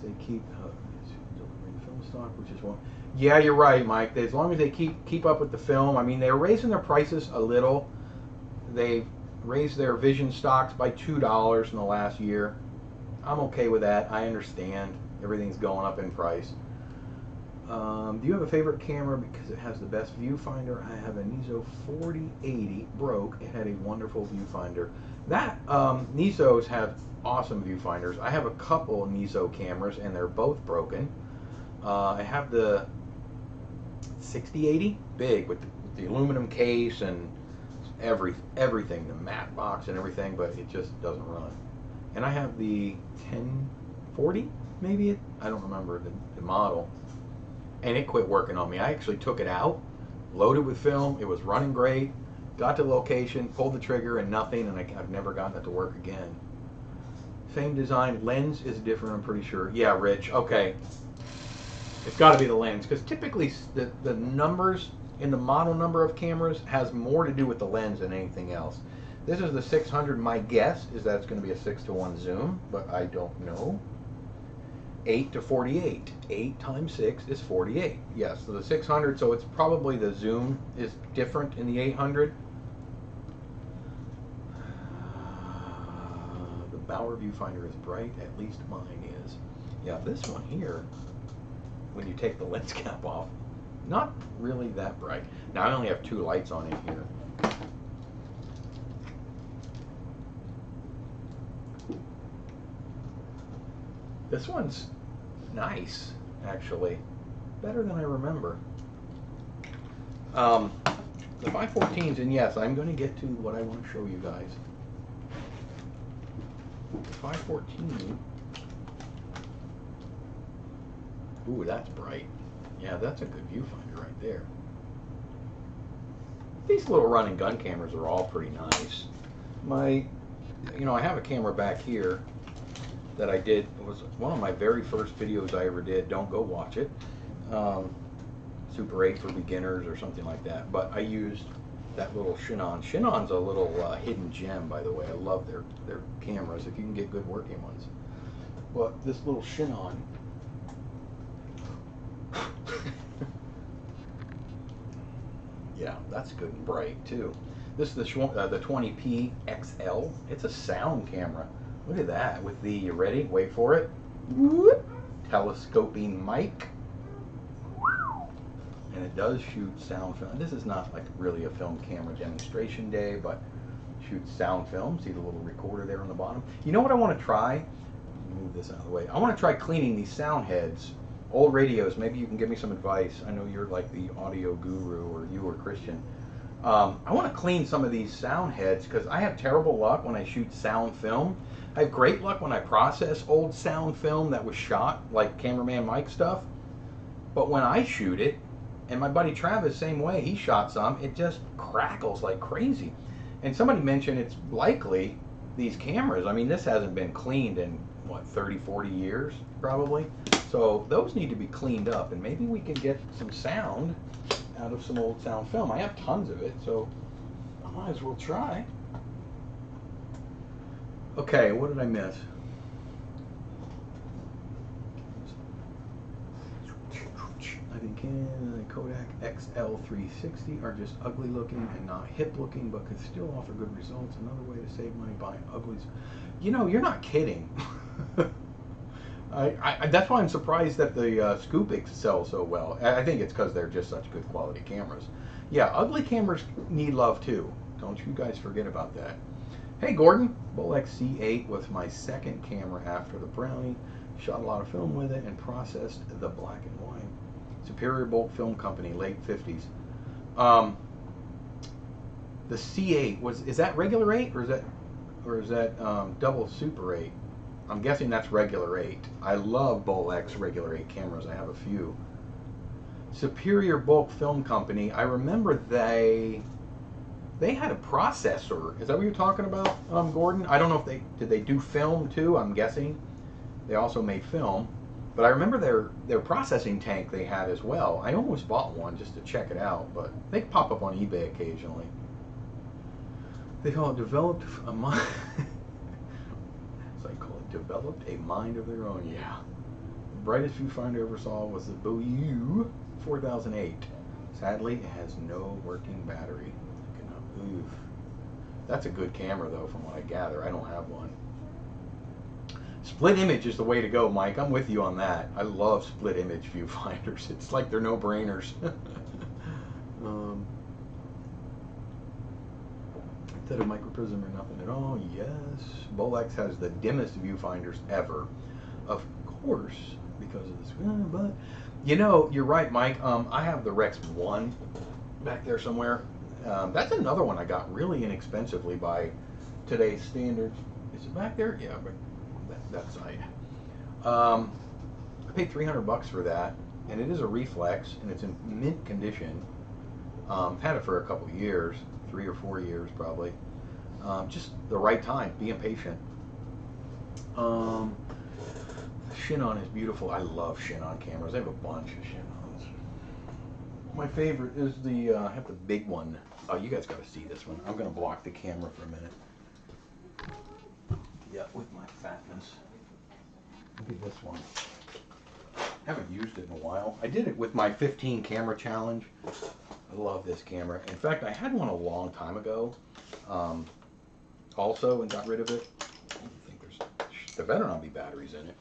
they keep delivering film stock, which is one. Yeah, you're right, Mike. As long as they keep up with the film. I mean, they're raising their prices a little. They've raised their Vision stocks by $2 in the last year. I'm okay with that. I understand everything's going up in price. Do you have a favorite camera because it has the best viewfinder? I have a Niso 4080, broke. It had a wonderful viewfinder. That Nisos have awesome viewfinders. I have a couple Niso cameras and they're both broken. I have the 6080, big with the aluminum case and everything, the matte box and everything, but it just doesn't run. And I have the 1040, maybe I don't remember the model. And it quit working on me. I actually took it out, loaded with film. It was running great. Got to the location, pulled the trigger, and nothing. And I've never gotten it to work again. Same design. Lens is different, I'm pretty sure. Yeah, Rich. Okay. It's got to be the lens. Because typically the numbers in the model number of cameras has more to do with the lens than anything else. This is the 600. My guess is that it's going to be a 6:1 zoom, but I don't know. 8 to 48. 8 times 6 is 48. Yes, so the 600, so it's probably the zoom is different in the 800. The Bauer viewfinder is bright, at least mine is. Yeah, this one here, when you take the lens cap off, not really that bright. Now I only have 2 lights on in here. This one's nice, actually. Better than I remember. The 514s, and yes, I'm going to get to what I want to show you guys. The 514. Ooh, that's bright. Yeah, that's a good viewfinder right there. These little running gun cameras are all pretty nice. I have a camera back here that I did. It was one of my very first videos I ever did. Don't go watch it. Super 8 for beginners or something like that. But I used that little Chinon. Chinon's a little hidden gem, by the way. I love their cameras if you can get good working ones. But this little Chinon. Yeah, that's good and bright too. This is the 20p XL. It's a sound camera. Look at that. With the, you ready? Wait for it. Telescoping mic. And it does shoot sound film. This is not like really a film camera demonstration day, but shoots sound film. See the little recorder there on the bottom? You know what I want to try? Move this out of the way. I want to try cleaning these sound heads. Old radios. Maybe you can give me some advice. I know you're like the audio guru, or you or Christian. I want to clean some of these sound heads because I have terrible luck when I shoot sound film. I have great luck when I process old sound film that was shot, like Cameraman Mike stuff. But when I shoot it, and my buddy Travis, same way, he shot some, it just crackles like crazy. And somebody mentioned it's likely these cameras, I mean, this hasn't been cleaned in, what, 30, 40 years, probably? So those need to be cleaned up, and maybe we can get some sound out of some old sound film. I have tons of it, so I might as well try. Okay, what did I miss? I think Canon Kodak XL360 are just ugly looking and not hip looking, but could still offer good results. Another way to save money buying uglies. You know, you're not kidding. That's why I'm surprised that the Scoopix sell so well. I think it's because they're just such good quality cameras. Yeah, ugly cameras need love too. Don't you guys forget about that. Hey Gordon, Bolex C8 was my second camera after the Brownie. Shot a lot of film with it and processed the black and white. Superior Bulk Film Company, late 50s. The C8 is that regular 8 or is that double Super 8? I'm guessing that's regular 8. I love Bolex regular 8 cameras. I have a few. Superior Bulk Film Company. I remember they had a processor. Is that what you're talking about, Gordon? I don't know if did they do film too. I'm guessing they also made film, but I remember their processing tank they had as well. I almost bought one just to check it out, but they pop up on eBay occasionally. They call it developed a mind. So I call it developed a mind of their own. Yeah. The brightest viewfinder I ever saw was the Boyu 4008. Sadly, it has no working battery. Oof. That's a good camera though, from what I gather. I don't have one. Split image is the way to go, Mike. I'm with you on that. I love split image viewfinders. It's like they're no-brainers. Instead of microprism or nothing at all. Yes. Bolex has the dimmest viewfinders ever. Of course, because of this. But, you know, you're right, Mike. I have the Rex 1 back there somewhere. That's another one I got really inexpensively by today's standards. Is it back there? Yeah, but that side. I paid $300 for that, and it is a reflex, and it's in mint condition. I've had it for a couple of years, 3 or 4 years probably. Just the right time, being patient. Chinon is beautiful. I love Chinon cameras. I have a bunch of Chinons. My favorite is I have the big one. Oh, you guys got to see this one. I'm going to block the camera for a minute. Yeah, with my fatness. Look at this one. I haven't used it in a while. I did it with my 15 camera challenge. I love this camera. In fact, I had one a long time ago also and got rid of it. I don't think there better not be batteries in it.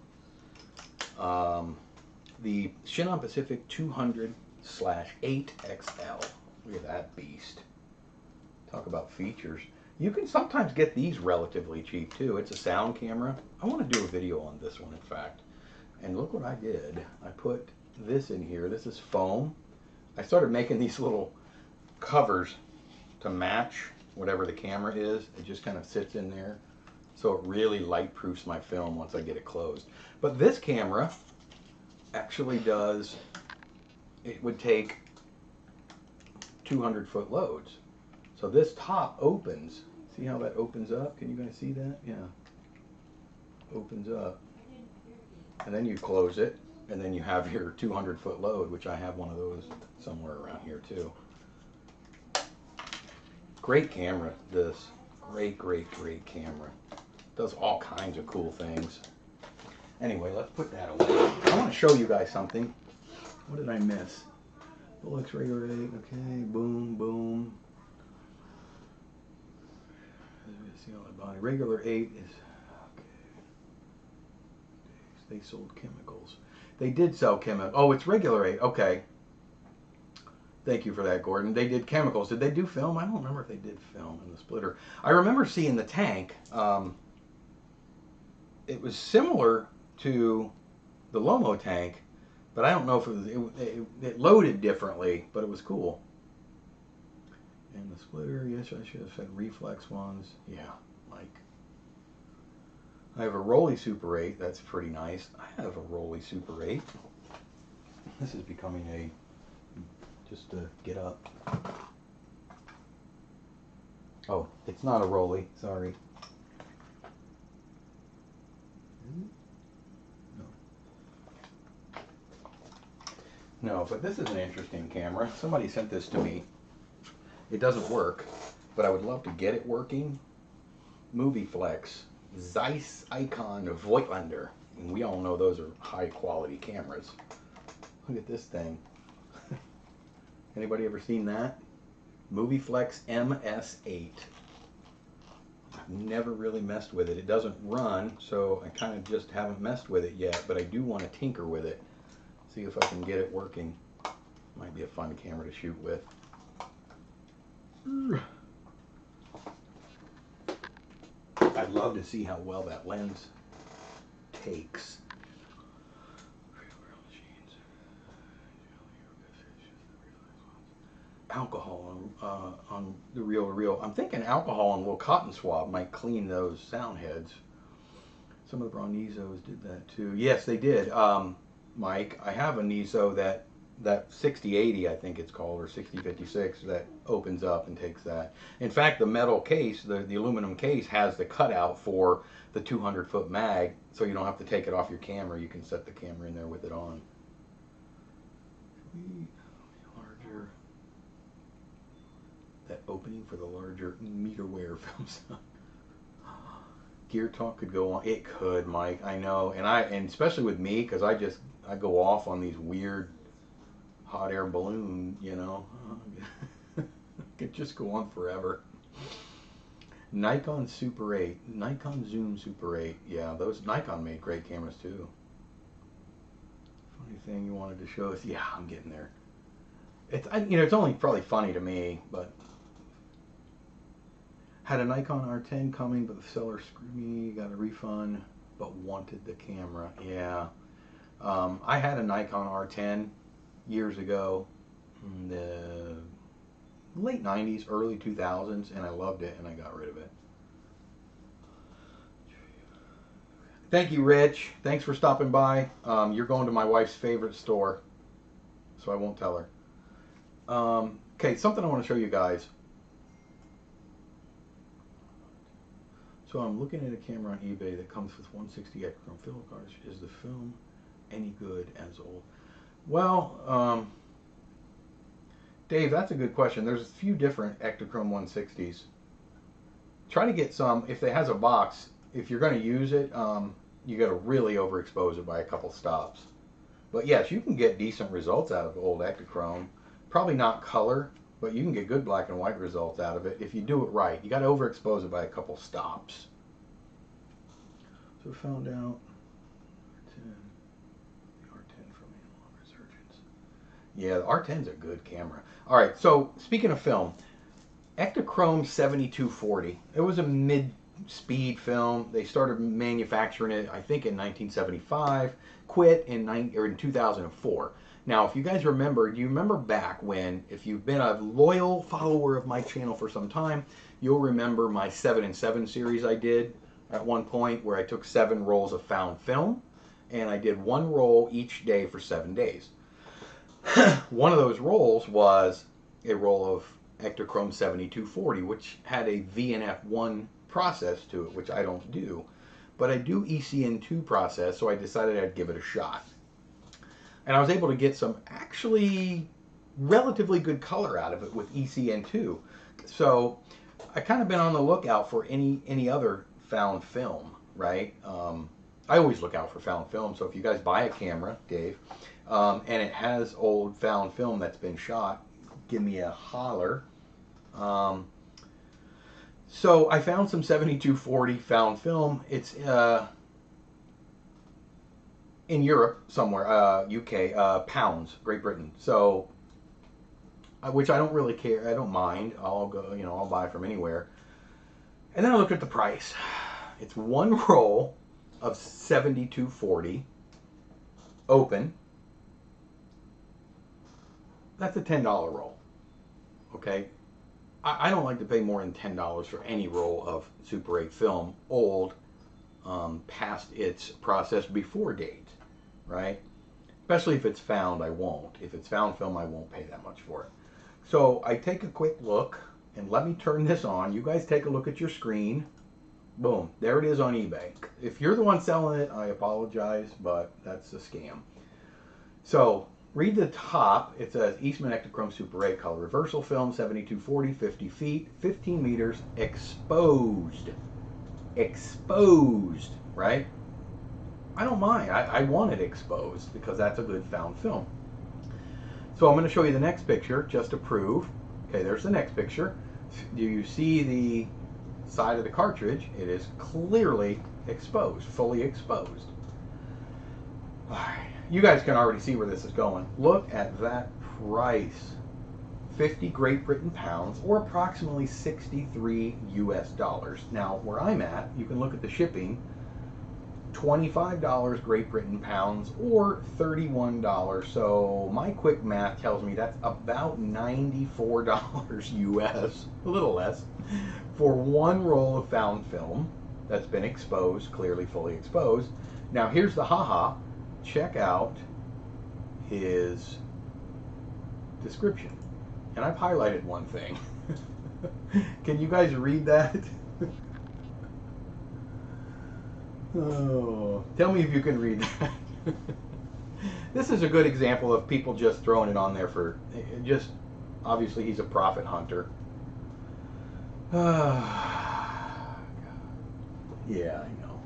The Chinon Pacific 200/8XL. Look at that beast. Talk about features. You can sometimes get these relatively cheap too. It's a sound camera. I want to do a video on this one, in fact. And look what I did. I put this in here. This is foam. I started making these little covers to match whatever the camera is. It just kind of sits in there. So it really light proofs my film once I get it closed. But this camera actually does, it would take 200-foot loads. So this top opens. See how that opens up? Can you guys see that? Yeah. Opens up. And then you close it, and then you have your 200-foot load, which I have one of those somewhere around here too. Great camera, this. Great, great, great camera. Does all kinds of cool things. Anyway, let's put that away. I want to show you guys something. What did I miss? Bolex regular 8, okay, boom, boom. See all that body. Regular 8 is, okay. They sold chemicals. They did sell chemicals. Oh, it's regular 8, okay. Thank you for that, Gordon. They did chemicals. Did they do film? I don't remember if they did film in the splitter. I remember seeing the tank. It was similar to the Lomo tank, but I don't know if it loaded differently, but it was cool. And the splitter, yes, I should have said reflex ones. Yeah, like. I have a Rolly Super 8. That's pretty nice. I have a Rolly Super 8. This is becoming a, just to get up. Oh, it's not a Rolly. Sorry. No, but this is an interesting camera. Somebody sent this to me. It doesn't work, but I would love to get it working. MovieFlex Zeiss Icon Voigtlander. And we all know those are high quality cameras. Look at this thing. Anybody ever seen that? MovieFlex MS8. I've never really messed with it. It doesn't run, so I kind of just haven't messed with it yet, but I do want to tinker with it. See if I can get it working. Might be a fun camera to shoot with. I'd love to see how well that lens takes. Alcohol on the reel to reel. I'm thinking alcohol and a little cotton swab might clean those sound heads. Some of the Bronizos did that too. Yes, they did. Mike, I have a Niso that 6080, I think it's called, or 6056, that opens up and takes that. In fact, the metal case, the aluminum case, has the cutout for the 200-foot mag, so you don't have to take it off your camera. You can set the camera in there with it on. Larger. That opening for the larger meter wear film sound. Gear talk could go on. It could, Mike. I know, and especially with me, because I go off on these weird hot air balloon, you know. Could just go on forever. Nikon Super 8, Nikon Zoom Super 8. Yeah, those Nikon made great cameras too. Funny thing you wanted to show us? Yeah, I'm getting there. It's only probably funny to me, but. Had a Nikon R10 coming, but the seller screwed me, got a refund, but wanted the camera. Yeah. I had a Nikon R10 years ago in the late 90s, early 2000s, and I loved it, and I got rid of it. Thank you, Rich. Thanks for stopping by. You're going to my wife's favorite store, so I won't tell her. Okay, something I want to show you guys. So I'm looking at a camera on eBay that comes with 160 Ektachrome film cartridge. Is the film any good as old? Well, Dave, that's a good question. There's a few different Ektachrome 160s. Try to get some, if it has a box, if you're going to use it, you got to really overexpose it by a couple stops. But yes, you can get decent results out of old Ektachrome. Probably not color, but you can get good black and white results out of it if you do it right. You got to overexpose it by a couple stops. So we found out the R10 from Analog Resurgence. Yeah, the R10's a good camera. All right, so speaking of film, Ektachrome 7240. It was a mid-speed film. They started manufacturing it, I think, in 1975. Quit in 2004. Now, if you guys remember, do you remember back when, if you've been a loyal follower of my channel for some time, you'll remember my 7 and 7 series I did at one point where I took 7 rolls of found film and I did 1 roll each day for 7 days. One of those rolls was a roll of Ektachrome 7240, which had a VNF1 process to it, which I don't do. But I do ECN2 process, so I decided I'd give it a shot. And I was able to get some actually relatively good color out of it with ECN2. So I kind of been on the lookout for any other found film, right? I always look out for found film. So if you guys buy a camera, Dave, and it has old found film that's been shot, give me a holler. So I found some 7240 found film. It's in Europe somewhere, UK, pounds, Great Britain. So, which I don't really care. I don't mind. I'll go, I'll buy from anywhere. And then I looked at the price. It's 1 roll of 7240 open. That's a $10 roll. Okay. I don't like to pay more than $10 for any roll of Super 8 film, old, past its process before date, right? Especially if it's found, I won't. If it's found film, I won't pay that much for it. So I take a quick look, and let me turn this on. You guys take a look at your screen. Boom, there it is on eBay. If you're the one selling it, I apologize, but that's a scam. So read the top. It says Eastman Ektachrome Super 8 color reversal film, 7240, 50 feet, 15 meters, exposed. Exposed, right? I don't mind. I want it exposed because that's a good found film. So I'm going to show you the next picture just to prove. Okay, there's the next picture. Do you see the side of the cartridge? It is clearly exposed, fully exposed. All right, you guys can already see where this is going. Look at that price. 50 Great Britain pounds, or approximately 63 US dollars. Now, where I'm at, you can look at the shipping. $25 Great Britain pounds, or $31. So my quick math tells me that's about $94 US, a little less, for one roll of found film that's been exposed, clearly fully exposed. Now here's the haha. Check out his description. And I've highlighted one thing. Can you guys read that? Oh, tell me if you can read that. This is a good example of people just throwing it on there for just, obviously he's a profit hunter. Yeah, I know.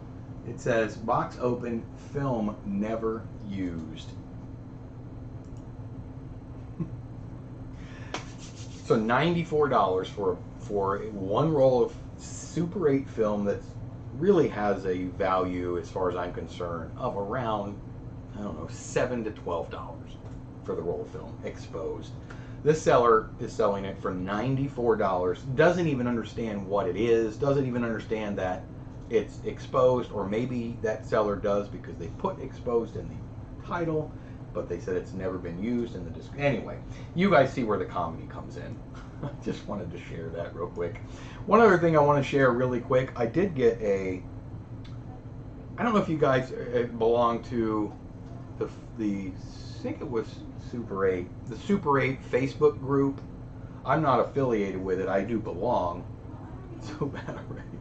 It says box open, film never used. So $94 for one roll of Super 8 film that really has a value, as far as I'm concerned, of around, I don't know, $7 to $12 for the roll of film exposed. This seller is selling it for $94, doesn't even understand what it is, doesn't even understand that it's exposed, or maybe that seller does because they put exposed in the title, but they said it's never been used in the description. Anyway, you guys see where the comedy comes in. I just wanted to share that real quick. One other thing I want to share really quick, I did get I don't know if you guys belong to the I think it was Super 8, the Super 8 Facebook group. I'm not affiliated with it, I do belong. So bad already.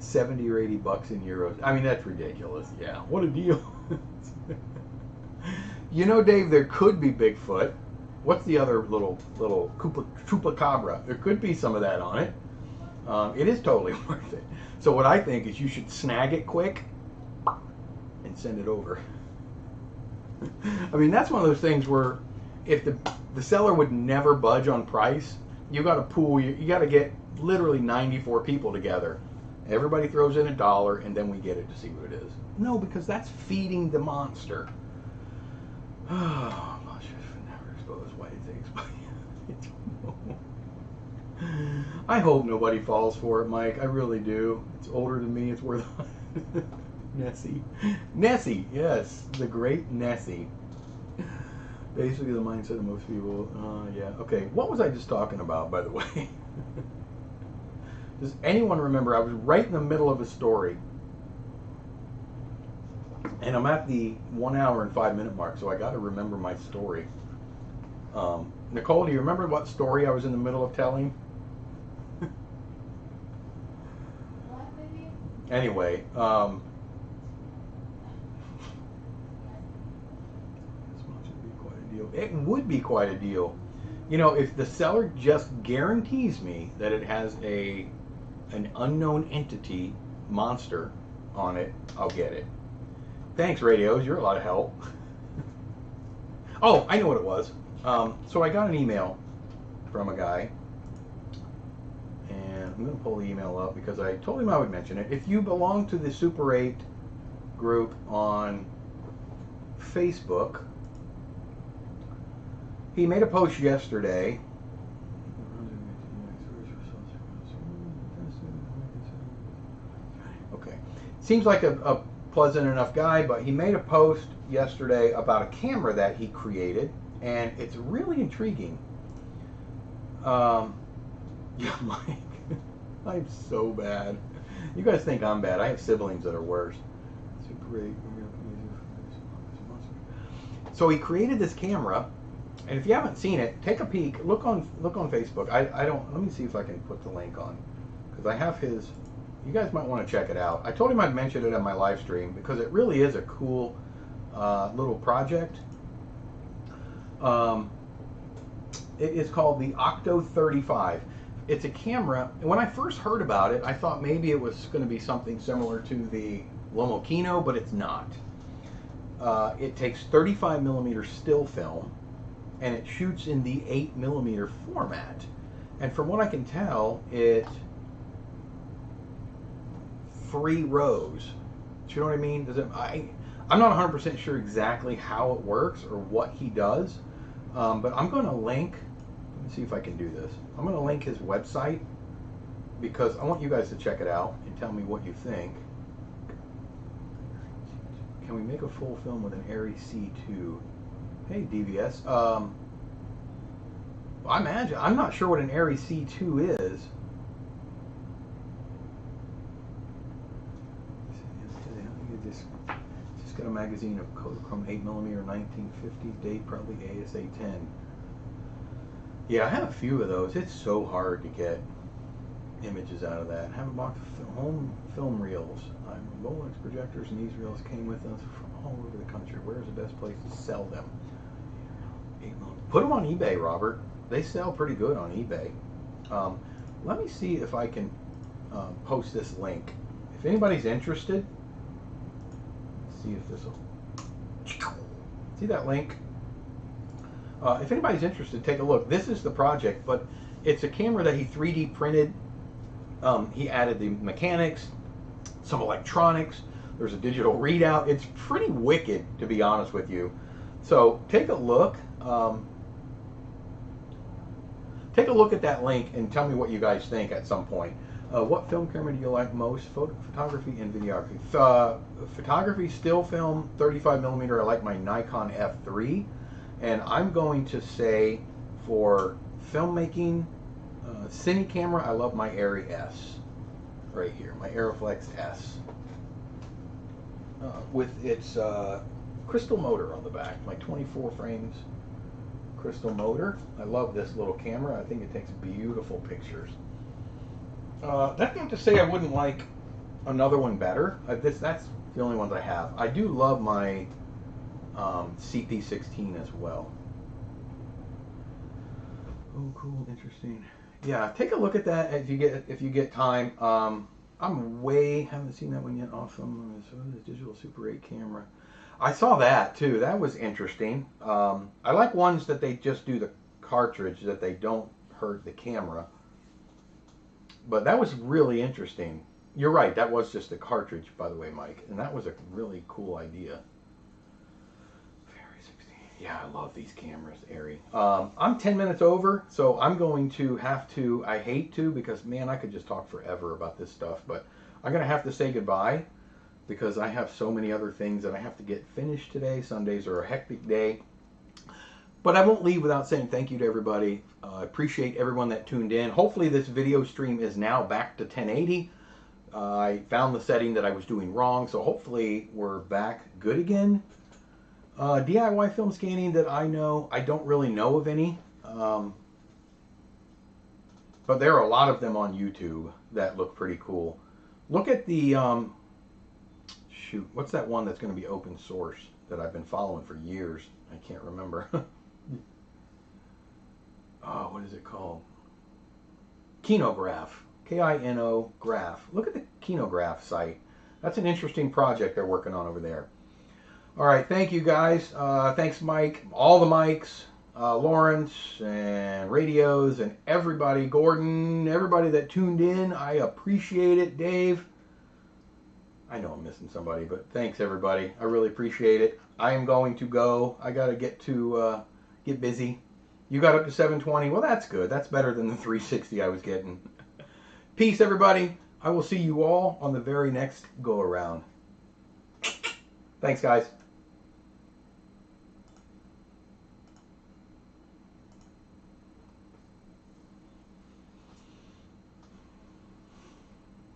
70 or 80 bucks in euros. I mean, that's ridiculous. Yeah, what a deal. You know, Dave, there could be Bigfoot. What's the other little chupacabra? There could be some of that on it. It is totally worth it. So what I think is you should snag it quick and send it over. I mean, that's one of those things where if the seller would never budge on price, you got to pool. You got to get literally 94 people together. Everybody throws in $1, and then we get it to see what it is. No, because that's feeding the monster. Oh, I should never expose. Why did they expose? I hope nobody falls for it, Mike. I really do. It's older than me. It's worth Nessie. Nessie, yes. The great Nessie. Basically the mindset of most people. Yeah. Okay. What was I just talking about, by the way? Does anyone remember? I was right in the middle of a story. And I'm at the 1 hour and 5 minute mark, so I got to remember my story. Nicole, do you remember what story I was in the middle of telling? Anyway, it would be quite a deal. You know, if the seller just guarantees me that it has an unknown entity monster on it, I'll get it. Thanks, radios. You're a lot of help. Oh, I know what it was. So I got an email from a guy, and I'm going to pull the email up because I told him I would mention it. If you belong to the Super 8 group on Facebook, he made a post yesterday. Okay. Seems like a pleasant enough guy, but he made a post yesterday about a camera that he created, and it's really intriguing. Yeah, Mike, I'm so bad. You guys think I'm bad. I have siblings that are worse. Super 8. So he created this camera, and if you haven't seen it, take a peek. Look on Facebook. I don't. Let me see if I can put the link on, because I have his. You guys might want to check it out. I told him I'd mention it on my live stream because it really is a cool little project. It is called the Octo 35. It's a camera, and when I first heard about it, I thought maybe it was going to be something similar to the Lomo Kino, but it's not. It takes 35mm still film, and it shoots in the 8mm format. And from what I can tell, it 3 rows. Do you know what I mean? I'm not 100% sure exactly how it works or what he does, but I'm going to link. Let me see if I can do this. I'm going to link his website because I want you guys to check it out and tell me what you think. Can we make a full film with an Arri C2? Hey, DVS. I imagine. I'm not sure what an Arri C2 is. Just got a magazine of Kodachrome 8mm 1950, date probably ASA 10. Yeah, I have a few of those. It's so hard to get images out of that. I have a box of home film reels. Rolex projectors, and these reels came with us from all over the country. Where's the best place to sell them? Put them on eBay, Robert. They sell pretty good on eBay. Let me see if I can post this link. If anybody's interested, let's see if this will. See that link? If anybody's interested, take a look. This is the project, but it's a camera that he 3D printed. He added the mechanics, some electronics. There's a digital readout. It's pretty wicked, to be honest with you. So take a look. Take a look at that link and tell me what you guys think at some point. What film camera do you like most? Photography and videography. Photography, still film, 35mm. I like my Nikon F3. And I'm going to say for filmmaking, cine camera, I love my Arri S. Right here, my Aeroflex S. With its crystal motor on the back, my 24 frames crystal motor. I love this little camera. I think it takes beautiful pictures. That's not to say I wouldn't like another one better. That's the only ones I have. I do love my CP16 as well. Oh, cool, interesting. Yeah, take a look at that if you get time. Haven't seen that one yet. Awesome. So this digital Super 8 camera. I saw that too. That was interesting. I like ones that they just do the cartridge, that they don't hurt the camera. But that was really interesting. You're right. That was just a cartridge, by the way, Mike. And that was a really cool idea. Yeah, I love these cameras, Arri. I'm 10 minutes over, so I'm going to have to, I hate to, because, man, I could just talk forever about this stuff, but I'm going to have to say goodbye because I have so many other things that I have to get finished today. Sundays are a hectic day. But I won't leave without saying thank you to everybody. I appreciate everyone that tuned in. Hopefully this video stream is now back to 1080. I found the setting that I was doing wrong, so hopefully we're back good again. DIY film scanning that I know, I don't really know of any. But there are a lot of them on YouTube that look pretty cool. Look at the, shoot, what's that one that's going to be open source that I've been following for years? I can't remember. Oh, what is it called? Kinograph. K-I-N-O Graph. Look at the Kinograph site. That's an interesting project they're working on over there. All right, thank you guys. Thanks, Mike, all the Mikes, Lawrence, and Radios, and everybody, Gordon, everybody that tuned in. I appreciate it. Dave, I know I'm missing somebody, but thanks, everybody. I really appreciate it. I am going to go. I got to get busy. You got up to 720. Well, that's good. That's better than the 360 I was getting. Peace, everybody. I will see you all on the very next go-around. Thanks, guys.